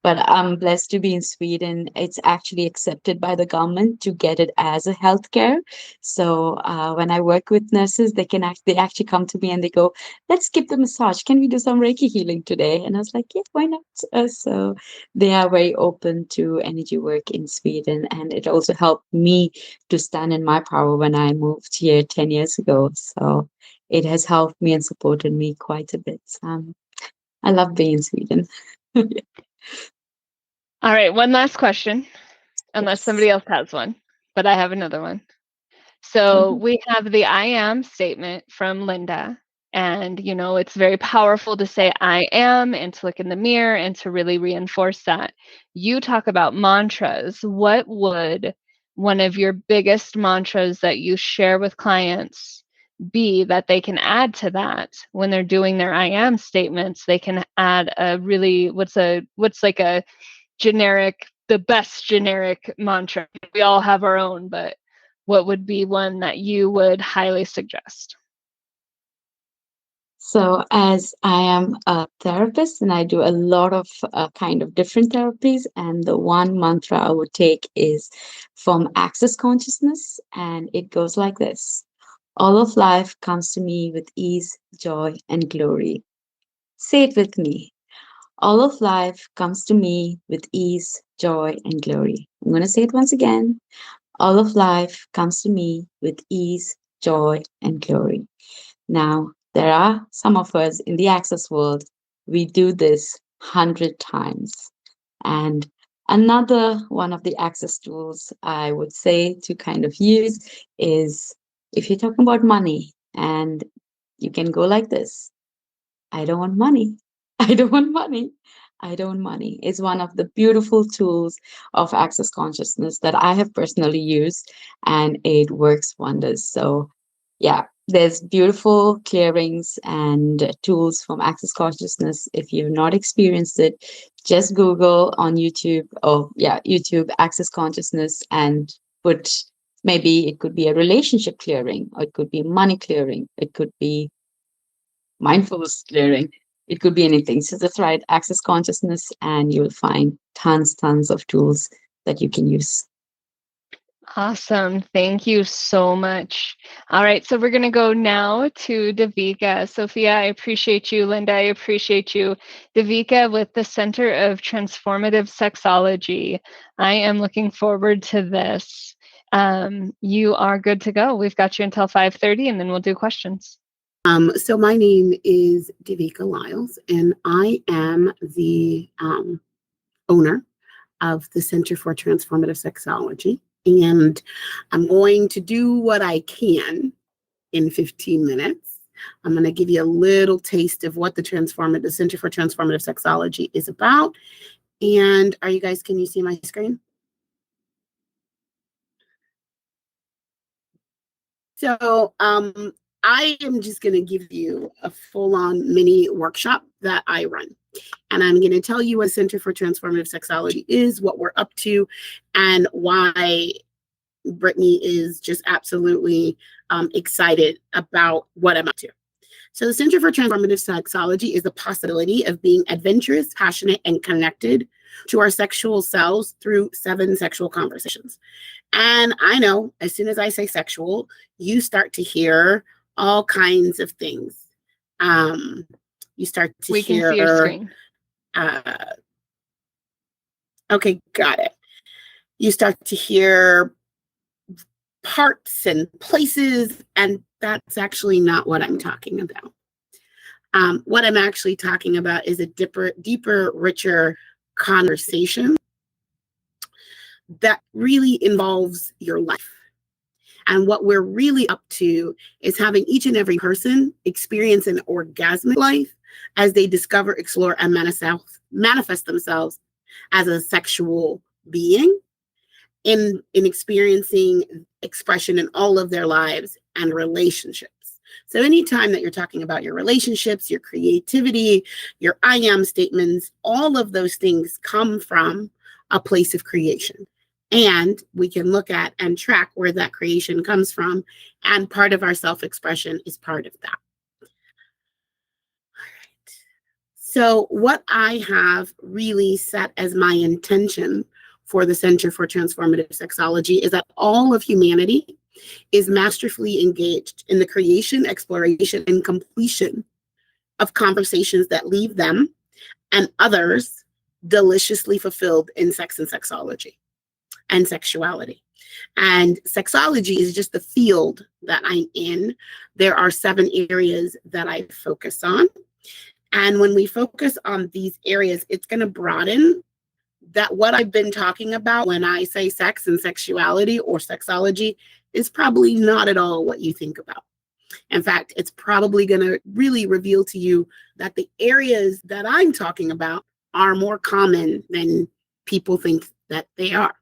[SPEAKER 3] But I'm blessed to be in Sweden. It's actually accepted by the government to get it as a healthcare. So when I work with nurses, they actually come to me and they go, "Let's skip the massage. Can we do some Reiki healing today?" And I was like, "Yeah, why not?" So they are very open to energy work in Sweden, and it also helped me to stand in my power when I moved here 10 years ago. So it has helped me and supported me quite a bit. I love being in Sweden.
[SPEAKER 1] All right, one last question, unless
[SPEAKER 3] Yes.
[SPEAKER 1] somebody else has one, but I have another one. So we have the I am statement from Linda. And, it's very powerful to say I am and to look in the mirror and to really reinforce that. You talk about mantras. What would one of your biggest mantras that you share with clients be that they can add to that when they're doing their I am statements? They can add a really, what's like a generic, the best generic mantra. We all have our own, but what would be one that you would highly suggest?
[SPEAKER 3] So, as I am a therapist and I do a lot of kind of different therapies, and the one mantra I would take is from Access Consciousness, and it goes like this: all of life comes to me with ease, joy, and glory. Say it with me. All of life comes to me with ease, joy, and glory. I'm going to say it once again. All of life comes to me with ease, joy, and glory. Now, there are some of us in the Access world, we do this 100 times. And another one of the Access tools I would say to kind of use is, if you're talking about money, and you can go like this: I don't want money. I don't want money. I don't want money. It's one of the beautiful tools of Access Consciousness that I have personally used, and it works wonders. So, yeah, there's beautiful clearings and tools from Access Consciousness. If you've not experienced it, just Google on YouTube, YouTube Access Consciousness, and put, maybe it could be a relationship clearing, or it could be money clearing, it could be mindfulness clearing. It could be anything. So just write Access Consciousness, and you'll find tons of tools that you can use.
[SPEAKER 1] Awesome. Thank you so much. All right. So we're going to go now to DeVika. Sofia, I appreciate you. Linda, I appreciate you. DeVika with the Center of Transformative Sexology. I am looking forward to this. You are good to go. We've got you until 5:30 and then we'll do questions.
[SPEAKER 5] So my name is DeVika Lyles, and I am the owner of the Center for Transformative Sexology. And I'm going to do what I can in 15 minutes. I'm going to give you a little taste of what the Center for Transformative Sexology is about. And are you guys, can you see my screen? So I am just going to give you a full-on mini workshop that I run. And I'm going to tell you what Center for Transformative Sexology is, what we're up to, and why Brittany is just absolutely excited about what I'm up to. So the Center for Transformative Sexology is the possibility of being adventurous, passionate, and connected to our sexual selves through 7 sexual conversations. And I know as soon as I say sexual, you start to hear all kinds of things. You start to
[SPEAKER 1] We
[SPEAKER 5] hear.
[SPEAKER 1] can see your screen.
[SPEAKER 5] Okay, got it. You start to hear parts and places, and that's actually not what I'm talking about. What I'm actually talking about is a deeper, richer conversation that really involves your life. And what we're really up to is having each and every person experience an orgasmic life as they discover, explore, and manifest themselves as a sexual being in experiencing expression in all of their lives and relationships. So anytime that you're talking about your relationships, your creativity, your I am statements, all of those things come from a place of creation. And we can look at and track where that creation comes from. And part of our self-expression is part of that. All right. So what I have really set as my intention for the Center for Transformative Sexology is that all of humanity is masterfully engaged in the creation, exploration, and completion of conversations that leave them and others deliciously fulfilled in sex and sexology and sexuality. And sexology is just the field that I'm in. There are 7 areas that I focus on. And when we focus on these areas, it's going to broaden that what I've been talking about when I say sex and sexuality or sexology is probably not at all what you think about. In fact, it's probably going to really reveal to you that the areas that I'm talking about are more common than people think that they are.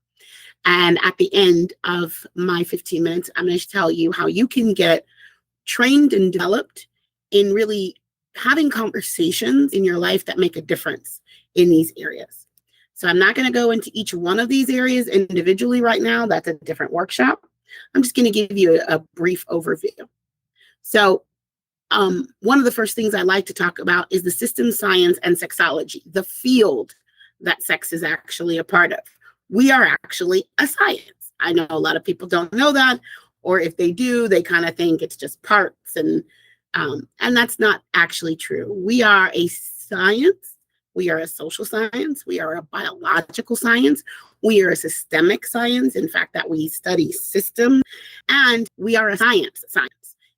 [SPEAKER 5] And at the end of my 15 minutes, I'm going to tell you how you can get trained and developed in really having conversations in your life that make a difference in these areas. So I'm not going to go into each one of these areas individually right now. That's a different workshop. I'm just going to give you a brief overview. So one of the first things I like to talk about is the system science and sexology, the field that sex is actually a part of. We are actually a science. I know a lot of people don't know that, or if they do, they kind of think it's just parts, and that's not actually true. We are a science. We are a social science. We are a biological science. We are a systemic science, in fact, that we study systems. And we are a science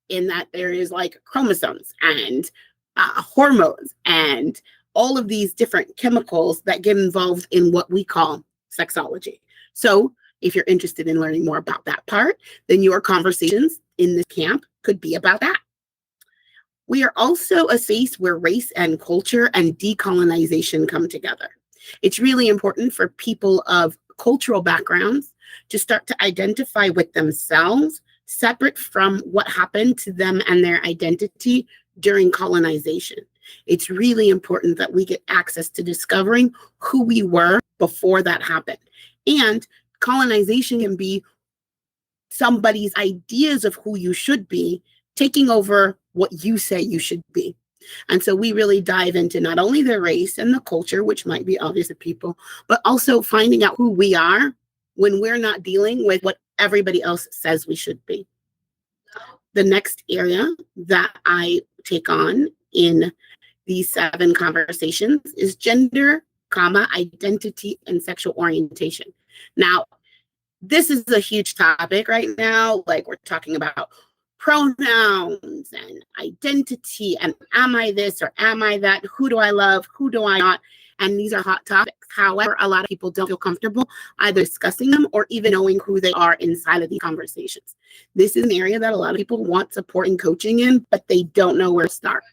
[SPEAKER 5] in that there is like chromosomes and hormones and all of these different chemicals that get involved in what we call sexology. So if you're interested in learning more about that part, then your conversations in this camp could be about that. We are also a space where race and culture and decolonization come together. It's really important for people of cultural backgrounds to start to identify with themselves, separate from what happened to them and their identity during colonization. It's really important that we get access to discovering who we were before that happened. And colonization can be somebody's ideas of who you should be taking over what you say you should be. And so we really dive into not only the race and the culture, which might be obvious to people, but also finding out who we are when we're not dealing with what everybody else says we should be. The next area that I take on in these 7 conversations is gender, identity, and sexual orientation. Now, this is a huge topic right now. Like, we're talking about pronouns and identity and am I this or am I that? Who do I love? Who do I not? And these are hot topics. However, a lot of people don't feel comfortable either discussing them or even knowing who they are inside of these conversations. This is an area that a lot of people want support and coaching in, but they don't know where to start.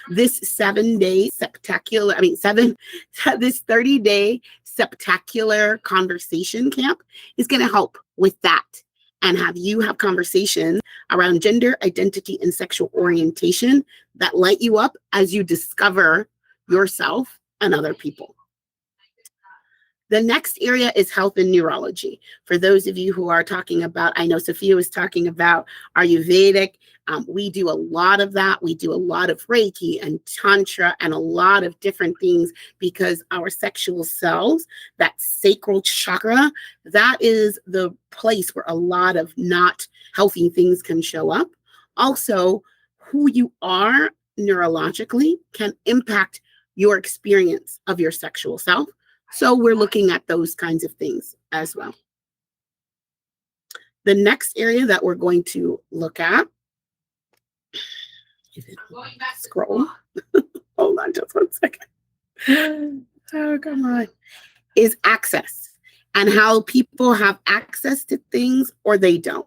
[SPEAKER 5] This 7-day spectacular, this 30-day spectacular conversation camp is going to help with that and have you have conversations around gender, identity, and sexual orientation that light you up as you discover yourself and other people. The next area is health and neurology. For those of you who are talking about, I know Sofia was talking about Ayurvedic. We do a lot of that. We do a lot of Reiki and Tantra and a lot of different things because our sexual selves, that sacral chakra, that is the place where a lot of not healthy things can show up. Also, who you are neurologically can impact your experience of your sexual self. So we're looking at those kinds of things as well. The next area that we're going to look at, scroll, hold on just 1 second. Oh, come on, is access and how people have access to things or they don't.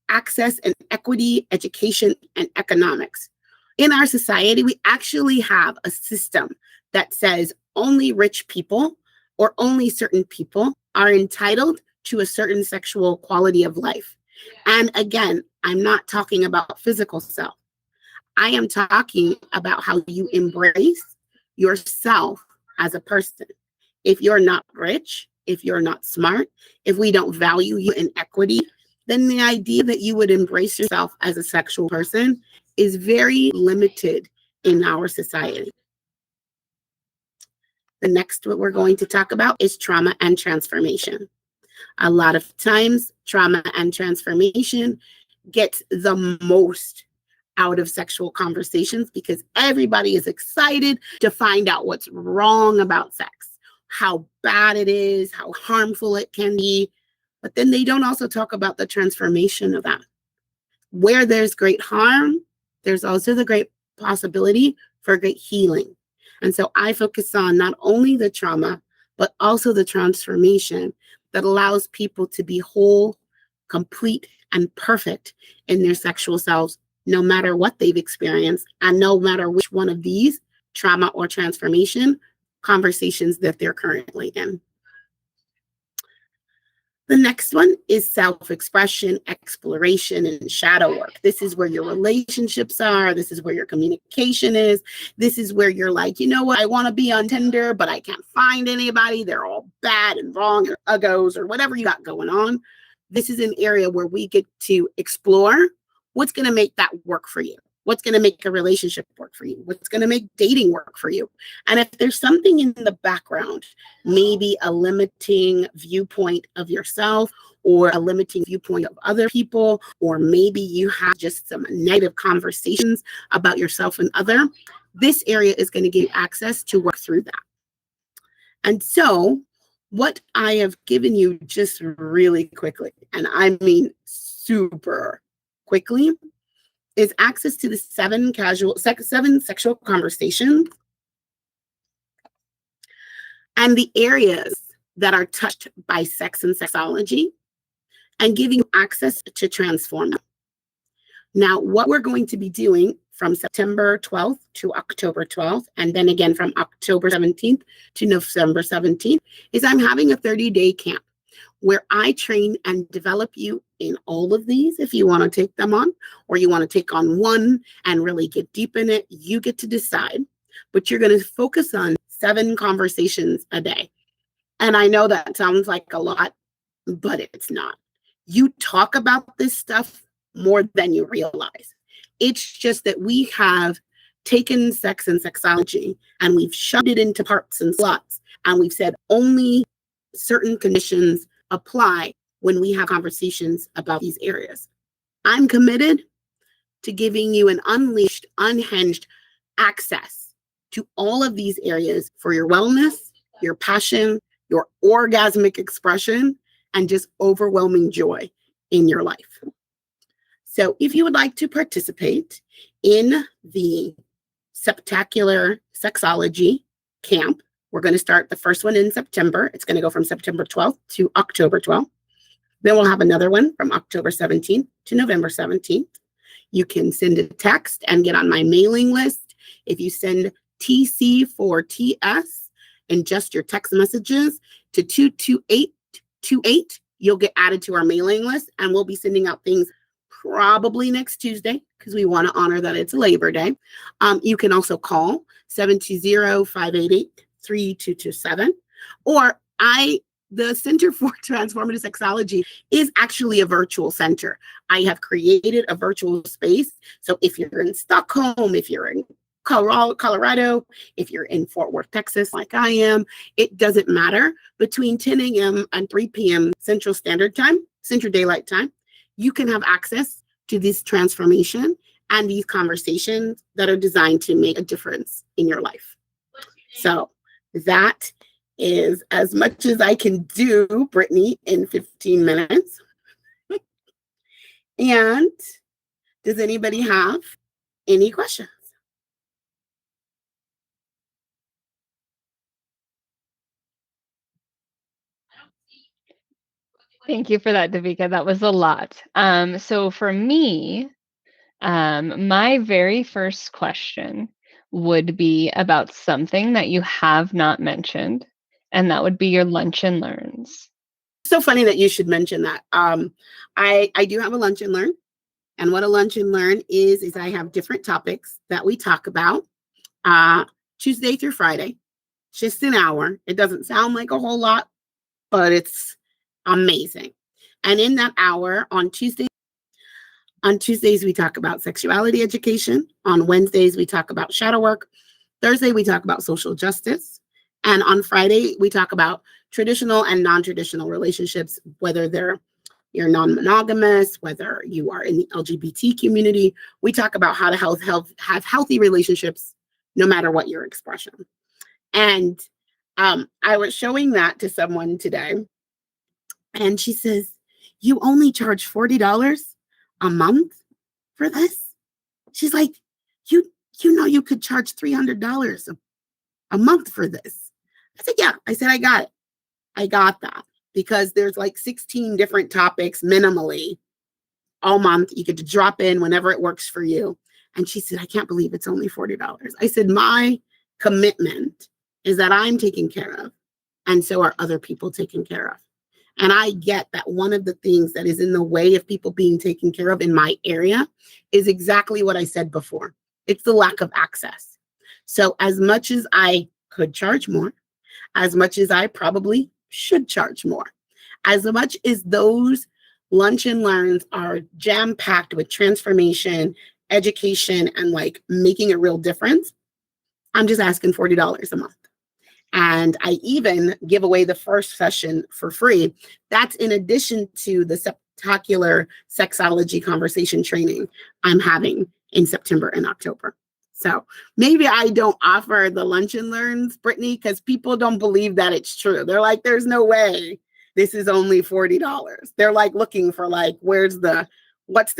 [SPEAKER 5] Access and equity, education, and economics. In our society, we actually have a system that says only rich people or only certain people are entitled to a certain sexual quality of life. And again, I'm not talking about physical self. I am talking about how you embrace yourself as a person. If you're not rich, if you're not smart, if we don't value you in equity, then the idea that you would embrace yourself as a sexual person is very limited in our society. The next what we're going to talk about is trauma and transformation. A lot of times, trauma and transformation gets the most out of sexual conversations because everybody is excited to find out what's wrong about sex, how bad it is, how harmful it can be. But then they don't also talk about the transformation of that. Where there's great harm, there's also the great possibility for great healing. And so I focus on not only the trauma, but also the transformation that allows people to be whole, complete, and perfect in their sexual selves, no matter what they've experienced, and no matter which one of these trauma or transformation conversations that they're currently in. The next one is self-expression, exploration, and shadow work. This is where your relationships are. This is where your communication is. This is where you're like, you know what? I want to be on Tinder, but I can't find anybody. They're all bad and wrong or uggos or whatever you got going on. This is an area where we get to explore what's going to make that work for you. What's going to make a relationship work for you? What's going to make dating work for you? And if there's something in the background, maybe a limiting viewpoint of yourself or a limiting viewpoint of other people, or maybe you have just some negative conversations about yourself and other, this area is going to give you access to work through that. And so what I have given you just really quickly, and I mean super quickly, is access to the 7 sexual conversations and the areas that are touched by sex and sexology, and giving you access to transform them. Now, what we're going to be doing from September 12th to October 12th, and then again from October 17th to November 17th, is I'm having a 30-day camp where I train and develop you in all of these. If you want to take them on, or you want to take on one and really get deep in it, you get to decide. But you're going to focus on 7 conversations a day. And I know that sounds like a lot, but it's not. You talk about this stuff more than you realize. It's just that we have taken sex and sexology and we've shoved it into parts and slots, and we've said only certain conditions apply when we have conversations about these areas. I'm committed to giving you an unleashed, unhinged access to all of these areas for your wellness, your passion, your orgasmic expression, and just overwhelming joy in your life. So if you would like to participate in the Spectacular Sexology camp, we're going to start the first one in September. It's going to go from September 12th to October 12th. Then we'll have another one from October 17th to November 17th. You can send a text and get on my mailing list. If you send TC for TS and just your text messages to 22828, you'll get added to our mailing list, and we'll be sending out things probably next Tuesday because we want to honor that it's Labor Day. You can also call 720-588-3227, or the Center for Transformative Sexology is actually a virtual center. I have created a virtual space. So if you're in Stockholm, if you're in Colorado, if you're in Fort Worth, Texas, like I am, it doesn't matter. Between 10 a.m. and 3 p.m. Central Standard Time, Central Daylight Time, you can have access to this transformation and these conversations that are designed to make a difference in your life. So that is as much as I can do, Brittany, in 15 minutes. And does anybody have any questions?
[SPEAKER 1] Thank you for that, DeVika. That was a lot. So for me, my very first question would be about something that you have not mentioned, and that would be your lunch and learns.
[SPEAKER 5] So funny that you should mention that. I do have a lunch and learn. And what a lunch and learn is I have different topics that we talk about Tuesday through Friday, just an hour. It doesn't sound like a whole lot, but it's amazing. And in that hour on Tuesdays, we talk about sexuality education. On Wednesdays, we talk about shadow work. Thursday, we talk about social justice. And on Friday, we talk about traditional and non-traditional relationships, whether you're non-monogamous, whether you are in the LGBT community. We talk about how to have healthy relationships, no matter what your expression. And I was showing that to someone today, and she says, "You only charge $40 a month for this?" She's like, you know, you could charge $300 a month for this. I said, yeah. I said, I got it. I got that, because there's like 16 different topics minimally all month. You could drop in whenever it works for you. And she said, I can't believe it's only $40. I said, my commitment is that I'm taken care of, and so are other people taken care of. And I get that one of the things that is in the way of people being taken care of in my area is exactly what I said before. It's the lack of access. So as much as I could charge more, as much as I probably should charge more, as much as those lunch and learns are jam-packed with transformation, education, and like making a real difference, I'm just asking $40 a month. And I even give away the first session for free. That's in addition to the Spectacular Sexology conversation training I'm having in September and October. So maybe I don't offer the lunch and learns, Brittany, because people don't believe that it's true. They're like, there's no way this is only $40. They're like looking for like, what's the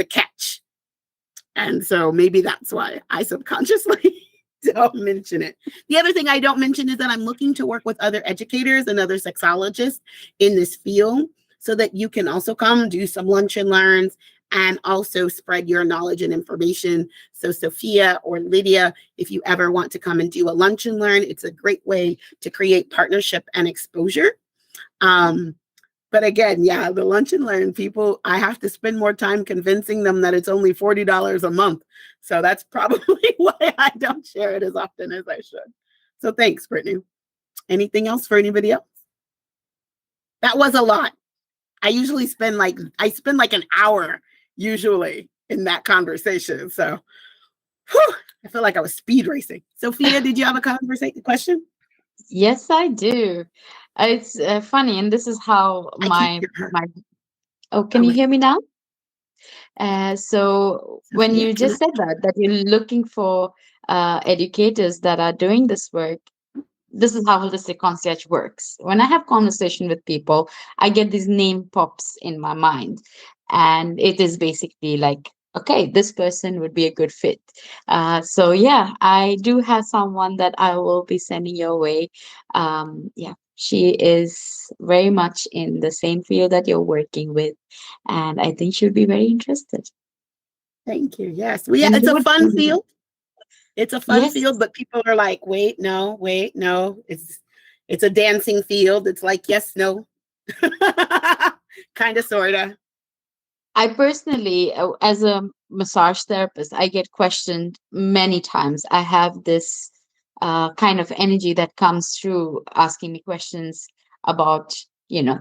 [SPEAKER 5] catch? And so maybe that's why I subconsciously don't mention it. The other thing I don't mention is that I'm looking to work with other educators and other sexologists in this field so that you can also come do some lunch and learns and also spread your knowledge and information. So Sofia or Lydia, if you ever want to come and do a lunch and learn, it's a great way to create partnership and exposure. But again, yeah, the lunch and learn people, I have to spend more time convincing them that it's only $40 a month. So that's probably why I don't share it as often as I should. So thanks, Brittany. Anything else for anybody else? That was a lot. I spend like an hour usually in that conversation. So I feel like I was speed racing. Sofia, did you have a question?
[SPEAKER 3] Yes, I do. It's funny, and this is how my Oh, can you hear me now? So when
[SPEAKER 5] Sophia,
[SPEAKER 3] you just said that you're looking for educators that are doing this work, this is how Holistic Concierge works. When I have conversation with people, I get these name pops in my mind, and it is basically like, okay, this person would be a good fit. So yeah, I do have someone that I will be sending your way. Yeah, she is very much in the same field that you're working with, and I think she would be very interested.
[SPEAKER 5] Thank you. Yes. Well, yeah,
[SPEAKER 3] And
[SPEAKER 5] it's
[SPEAKER 3] you
[SPEAKER 5] a
[SPEAKER 3] would,
[SPEAKER 5] fun field. It's a fun
[SPEAKER 3] yes,
[SPEAKER 5] field, but people are like, wait, no. It's a dancing field. It's like, yes, no. Kind of, sort of.
[SPEAKER 3] I personally, as a massage therapist, I get questioned many times. I have this kind of energy that comes through asking me questions about,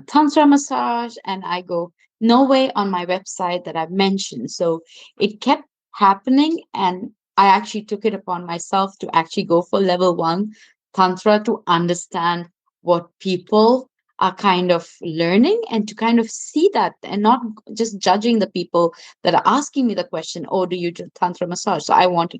[SPEAKER 3] tantra massage, and I go, no way on my website that I've mentioned. So it kept happening, and I actually took it upon myself to actually go for level 1 tantra to understand what people are kind of learning, and to kind of see that and not just judging the people that are asking me the question, oh, do you do tantra massage? So I went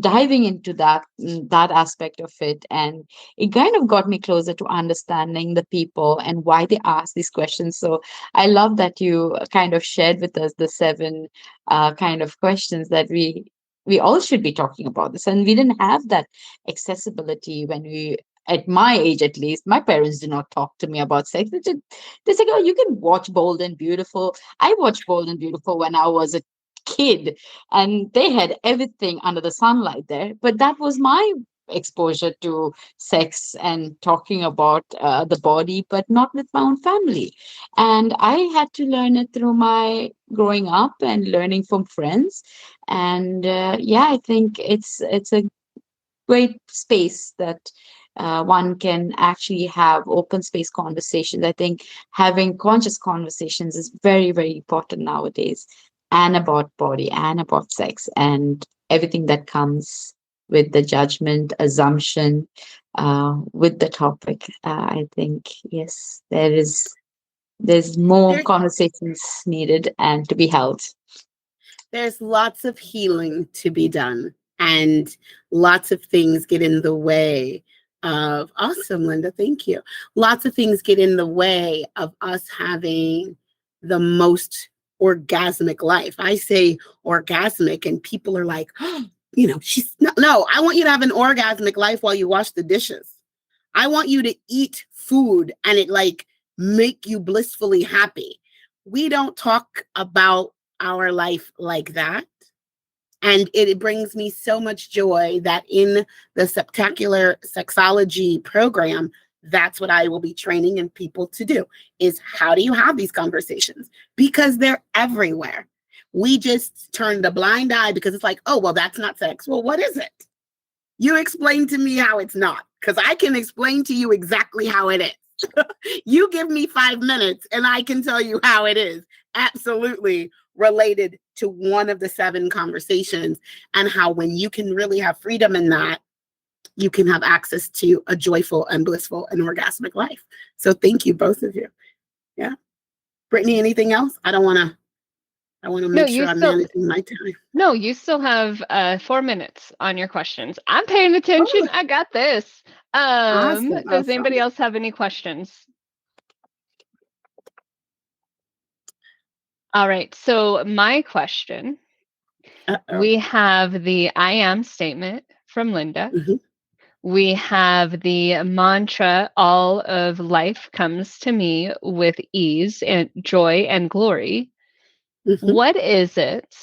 [SPEAKER 3] diving into that aspect of it, and it kind of got me closer to understanding the people and why they ask these questions. So I love that you kind of shared with us the 7 kind of questions that we all should be talking about this, and we didn't have that accessibility when we, at my age at least, my parents did not talk to me about sex. They said, oh, you can watch Bold and Beautiful. I watched Bold and Beautiful when I was a kid, and they had everything under the sunlight there. But that was my exposure to sex and talking about the body, but not with my own family. And I had to learn it through my growing up and learning from friends. And yeah, I think it's a great space that one can actually have open space conversations. I think having conscious conversations is very, very important nowadays, and about body and about sex and everything that comes with the judgment, assumption, with the topic. I think, yes, there's more
[SPEAKER 5] There,
[SPEAKER 3] conversations needed and to be held.
[SPEAKER 5] there's lots of healing to be done, and lots of things get in the way of, awesome, Linda, thank you. Lots of things get in the way of us having the most orgasmic life. I say orgasmic, and people are like, oh, she's no, I want you to have an orgasmic life while you wash the dishes. I want you to eat food and it like make you blissfully happy. We don't talk about our life like that. And it brings me so much joy that in the Spectacular Sexology program, that's what I will be training in people to do, is how do you have these conversations? Because they're everywhere. We just turned a blind eye because it's like, oh, well, that's not sex. Well, what is it? You explain to me how it's not, because I can explain to you exactly how it is. You give me 5 minutes and I can tell you how it is. Absolutely related to one of the 7 conversations, and how when you can really have freedom in that, you can have access to a joyful and blissful and orgasmic life. So thank you, both of you. Yeah. Brittany, anything else? I want to make sure I'm managing my time.
[SPEAKER 1] No, you still have 4 minutes on your questions. I'm paying attention.
[SPEAKER 5] Oh,
[SPEAKER 1] I got this. Does anybody else have any questions? All right. So my question, we have the I am statement from Linda.
[SPEAKER 5] Mm-hmm.
[SPEAKER 1] We have the mantra, all of life comes to me with ease and joy and glory. Mm-hmm. What is it?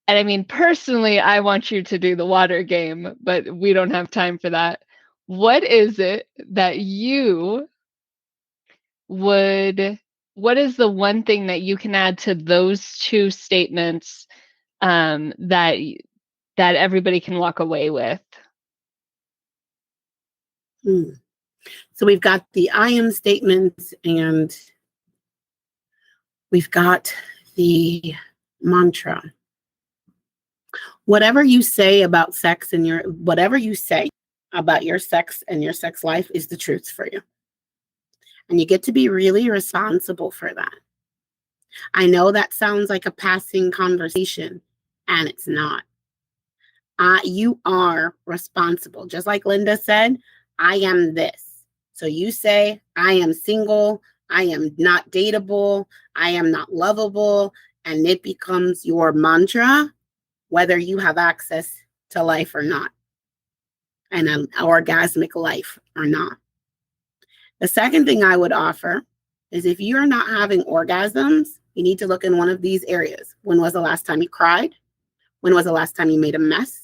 [SPEAKER 1] And I mean, personally, I want you to do the water game, but we don't have time for that. What is it that you what is the one thing that you can add to those 2 statements that everybody can walk away with?
[SPEAKER 5] So we've got the I am statements, and we've got the mantra. Whatever you say about sex and whatever you say about your sex and your sex life is the truth for you. And you get to be really responsible for that. I know that sounds like a passing conversation, and it's not. You are responsible. Just like Linda said, I am this. So you say, I am single, I am not dateable, I am not lovable, and it becomes your mantra, whether you have access to life or not, and an orgasmic life or not. The second thing I would offer is if you're not having orgasms, you need to look in one of these areas. When was the last time you cried? When was the last time you made a mess?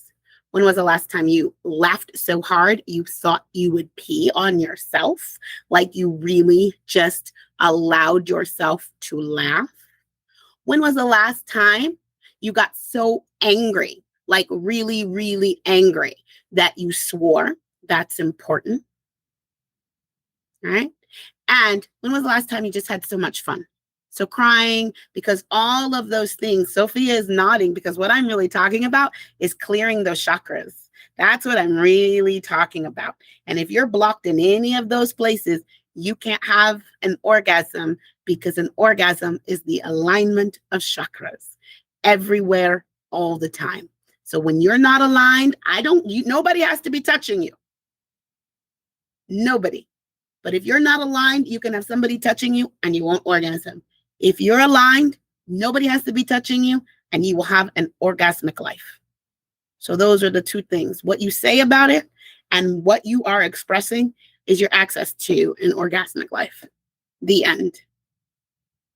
[SPEAKER 5] When was the last time you laughed so hard you thought you would pee on yourself? Like you really just allowed yourself to laugh? When was the last time you got so angry, like really, really angry, that you swore? That's important. All right. And when was the last time you just had so much fun? So crying, because all of those things, Sofia is nodding because what I'm really talking about is clearing those chakras. That's what I'm really talking about. And if you're blocked in any of those places, you can't have an orgasm, because an orgasm is the alignment of chakras everywhere, all the time. So when you're not aligned, nobody has to be touching you. Nobody. But if you're not aligned, you can have somebody touching you and you won't orgasm. If you're aligned, nobody has to be touching you and you will have an orgasmic life. So those are the two things. What you say about it and what you are expressing is your access to an orgasmic life. The end.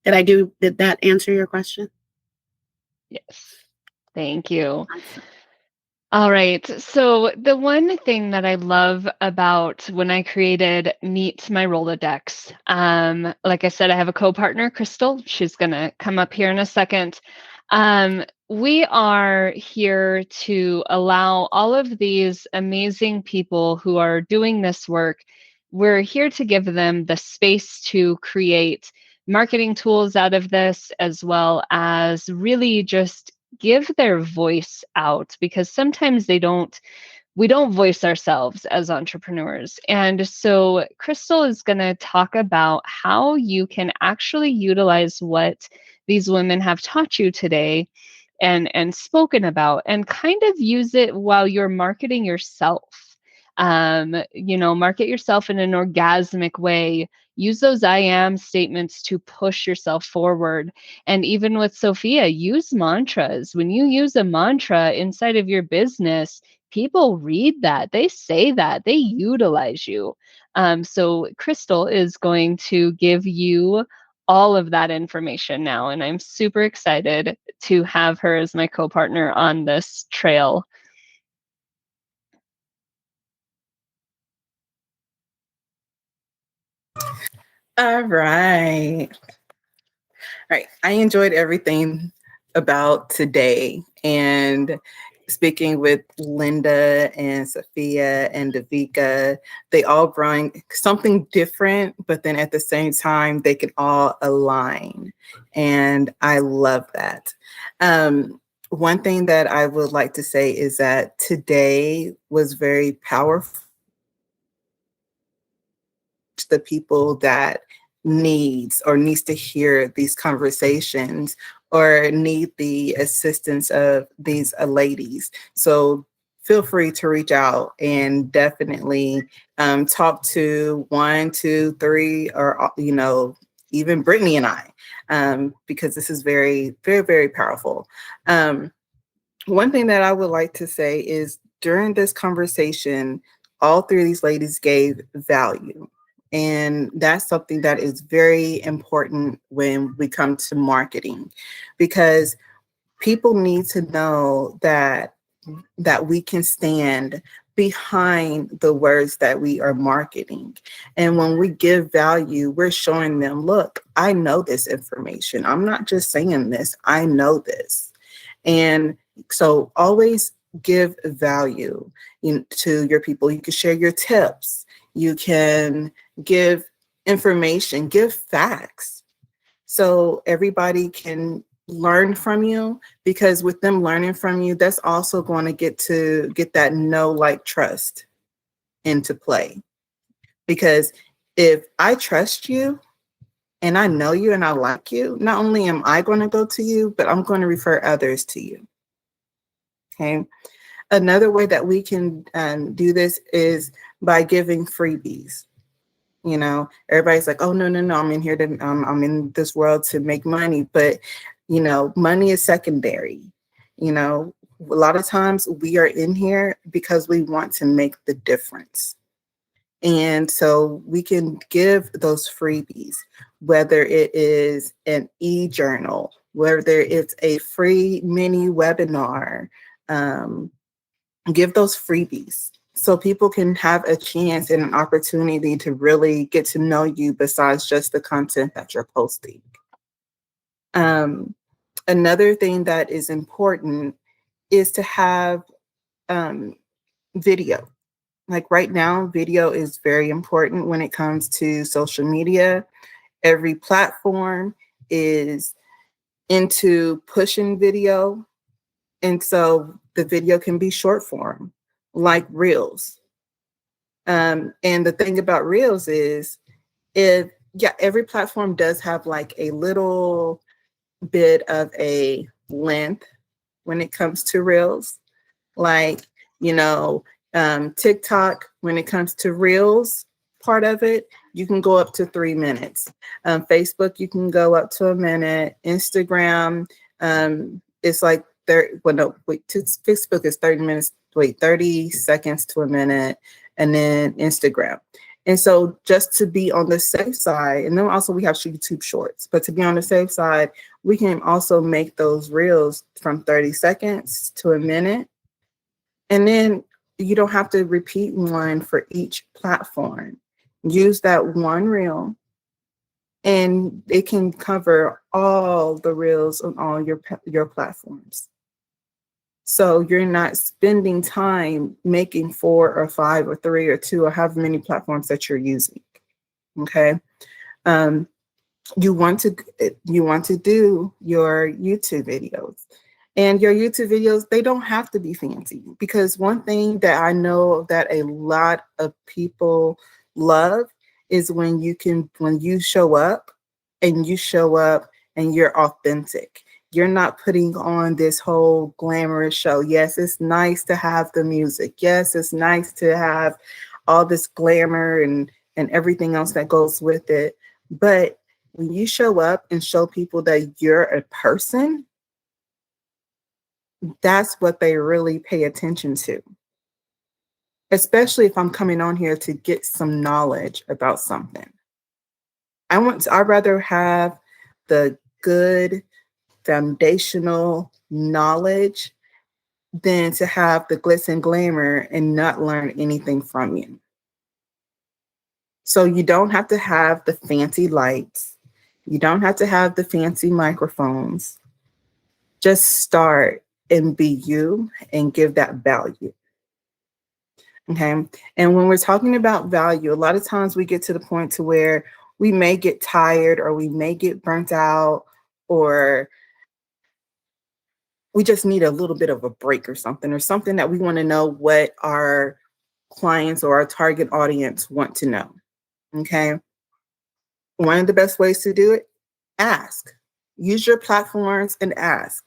[SPEAKER 5] Did that answer your question?
[SPEAKER 1] Yes. Thank you. All right. So the one thing that I love about when I created Meet My Rolodex, like I said, I have a co-partner, Krystal. She's going to come up here in a second. We are here to allow all of these amazing people who are doing this work, we're here to give them the space to create marketing tools out of this, as well as really just give their voice out, because sometimes we don't voice ourselves as entrepreneurs. And so Krystal is going to talk about how you can actually utilize what these women have taught you today and spoken about, and kind of use it while you're marketing yourself. Market yourself in an orgasmic way. Use those I am statements to push yourself forward. And even with Sofia, use mantras. When you use a mantra inside of your business, people read that, they say that, they utilize you. So Krystal is going to give you all of that information now, and I'm super excited to have her as my co-partner on this trail.
[SPEAKER 6] All right. All right. I enjoyed everything about today, and speaking with Linda and Sofia and DeVika, they all bring something different, but then at the same time, they can all align. And I love that. One thing that I would like to say is that today was very powerful. The people that needs to hear these conversations or need the assistance of these ladies. So feel free to reach out and definitely talk to 1, 2, 3, or even Brittany and I, because this is very, very, very powerful. One thing that I would like to say is during this conversation, all three of these ladies gave value. And that's something that is very important when we come to marketing, because people need to know that we can stand behind the words that we are marketing. And when we give value, we're showing them, look, I know this information. I'm not just saying this, I know this. And so always give value to your people. You can share your tips. You can give information, give facts, so everybody can learn from you, because with them learning from you, that's also going to get that know, like, trust into play. Because if I trust you and I know you and I like you, not only am I going to go to you, but I'm going to refer others to you. Okay. Another way that we can do this is by giving freebies. You know, everybody's like, oh, no, I'm in here to, I'm in this world to make money. But, you know, money is secondary. You know, a lot of times we are in here because we want to make the difference. And so we can give those freebies, whether it is an e-journal, whether it's a free mini webinar, give those freebies so people can have a chance and an opportunity to really get to know you besides just the content that you're posting. Another thing that is important is to have video. Like right now, video is very important when it comes to social media. Every platform is into pushing video. And so the video can be short form, like Reels. And the thing about Reels is every platform does have like a little bit of a length when it comes to Reels. Like, you know, TikTok, when it comes to Reels, part of it, you can go up to 3 minutes. Facebook, you can go up to a minute. Instagram, it's like Facebook is 30 minutes, 30 seconds to a minute, and then Instagram. And so just to be on the safe side, and then also we have YouTube Shorts, but to be on the safe side, we can also make those Reels from 30 seconds to a minute. And then you don't have to repeat one for each platform. Use that one Reel, and it can cover all the Reels on all your platforms. So you're not spending time making 4 or 5 or 3 or 2 or however many platforms that you're using. Okay. You want to do your YouTube videos. And your YouTube videos, they don't have to be fancy, because one thing that I know that a lot of people love is when you show up and you're authentic. You're not putting on this whole glamorous show. Yes, it's nice to have the music. Yes, it's nice to have all this glamour and everything else that goes with it. But when you show up and show people that you're a person, that's what they really pay attention to. Especially if I'm coming on here to get some knowledge about something. I'd rather have the good foundational knowledge than to have the glitz and glamour and not learn anything from you. So you don't have to have the fancy lights. You don't have to have the fancy microphones. Just start and be you and give that value. Okay. And when we're talking about value, a lot of times we get to the point to where we may get tired, or we may get burnt out, or we just need a little bit of a break or something that we want to know what our clients or our target audience want to know. Okay. One of the best ways to do it, ask. Use your platforms and ask.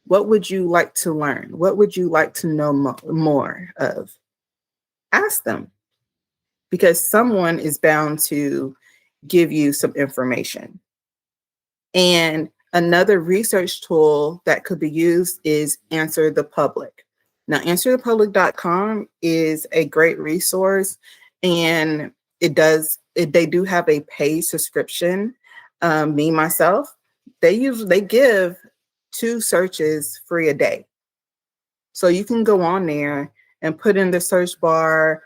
[SPEAKER 6] What would you like to learn? What would you like to know more of? Ask them, because someone is bound to give you some information. And another research tool that could be used is Answer the Public. Now, answerthepublic.com is a great resource, and they do have a paid subscription. Myself, they give 2 searches free a day. So you can go on there and put in the search bar,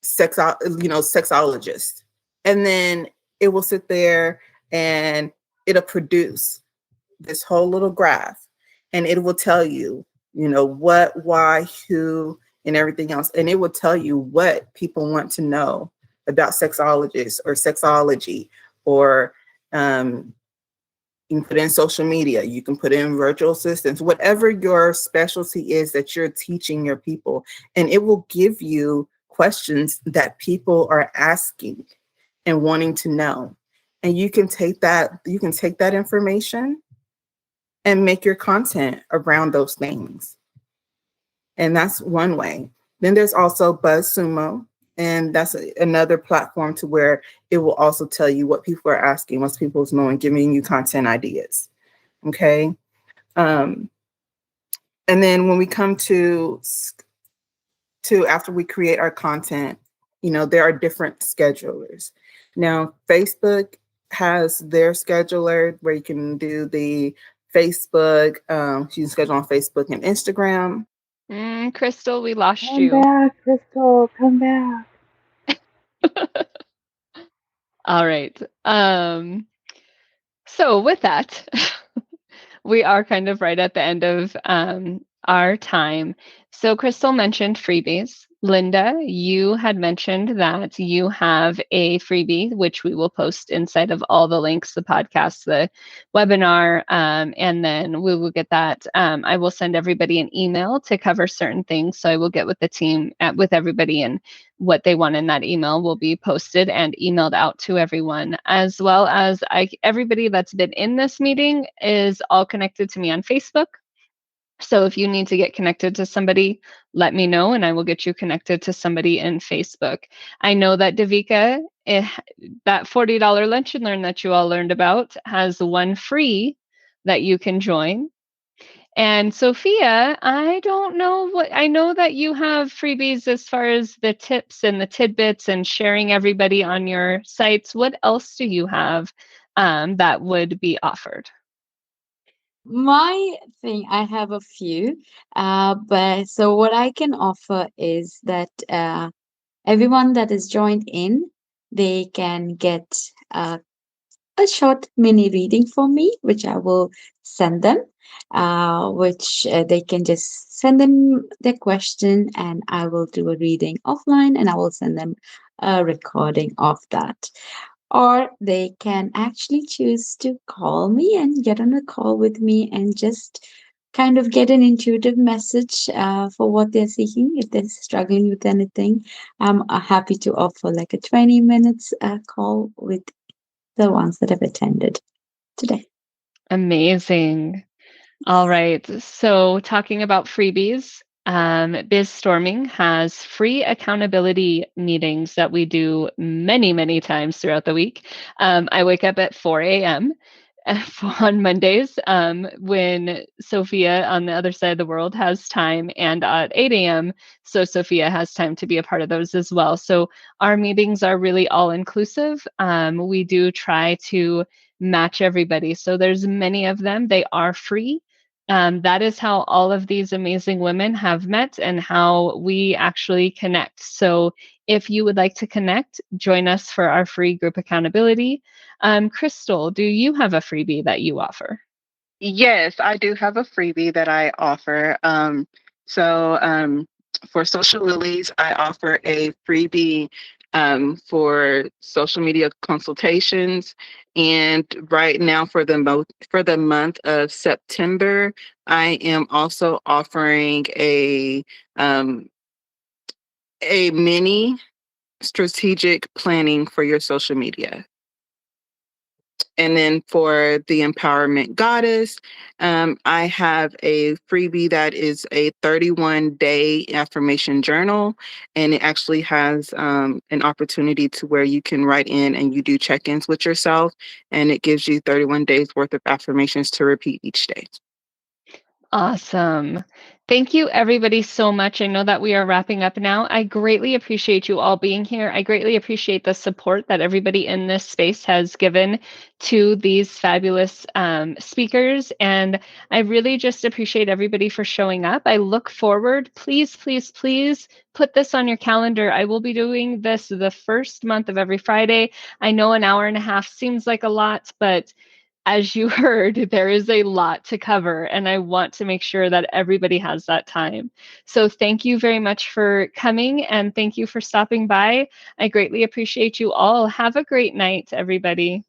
[SPEAKER 6] sexologist, and then it will sit there and it'll produce this whole little graph, and it will tell you, what, why, who, and everything else. And it will tell you what people want to know about sexologists or sexology, or you can put in social media, you can put in virtual assistants, whatever your specialty is that you're teaching your people, and it will give you questions that people are asking. and wanting to know. And you can take that information and make your content around those things. And that's one way. Then there's also BuzzSumo, and that's another platform to where it will also tell you what people are asking, what people's knowing, giving you content ideas. Okay. And then when we come to after we create our content, there are different schedulers. Now, Facebook has their scheduler where you can do the Facebook, you can schedule on Facebook and Instagram.
[SPEAKER 1] Krystal, we lost
[SPEAKER 2] Come
[SPEAKER 1] you.
[SPEAKER 2] back, Krystal. Come back.
[SPEAKER 1] All right. So with that, we are kind of right at the end of our time. So Krystal mentioned freebies. Linda, you had mentioned that you have a freebie, which we will post inside of all the links, the podcast, the webinar, and then we will get that. I will send everybody an email to cover certain things. So I will get with the team, with everybody, and what they want in that email will be posted and emailed out to everyone, as well as everybody that's been in this meeting is all connected to me on Facebook. So if you need to get connected to somebody, let me know and I will get you connected to somebody in Facebook. I know that DeVika, that $40 lunch and learn that you all learned about, has one free that you can join. And Sofia, I don't know I know that you have freebies as far as the tips and the tidbits and sharing everybody on your sites. What else do you have that would be offered?
[SPEAKER 3] My thing, I have a few, but so what I can offer is that everyone that is joined in, they can get a short mini reading from me, which I will send them, which they can just send them their question and I will do a reading offline and I will send them a recording of that. Or they can actually choose to call me and get on a call with me and just kind of get an intuitive message for what they're seeking. If they're struggling with anything, I'm happy to offer like a 20 minutes call with the ones that have attended today.
[SPEAKER 1] Amazing. All right. So talking about freebies, Biz-Storming has free accountability meetings that we do many, many times throughout the week. I wake up at 4 a.m. on Mondays when Sofia on the other side of the world has time, and at 8 a.m. so Sofia has time to be a part of those as well. So our meetings are really all inclusive. We do try to match everybody. So there's many of them. They are free. That is how all of these amazing women have met and how we actually connect. So if you would like to connect, join us for our free group accountability. Krystal, do you have a freebie that you offer?
[SPEAKER 6] Yes, I do have a freebie that I offer. For Social Lillies, I offer a freebie for social media consultations. And right now, for the month of September, I am also offering a mini strategic planning for your social media. And then for the Empowerment Goddess, I have a freebie that is a 31-day affirmation journal. And it actually has an opportunity to where you can write in and you do check-ins with yourself. And it gives you 31 days worth of affirmations to repeat each day.
[SPEAKER 1] Awesome. Thank you, everybody, so much. I know that we are wrapping up now. I greatly appreciate you all being here. I greatly appreciate the support that everybody in this space has given to these fabulous speakers. And I really just appreciate everybody for showing up. I look forward. Please, please, please put this on your calendar. I will be doing this the first month of every Friday. I know an hour and a half seems like a lot, but as you heard, there is a lot to cover, and I want to make sure that everybody has that time. So thank you very much for coming, and thank you for stopping by. I greatly appreciate you all. Have a great night, everybody.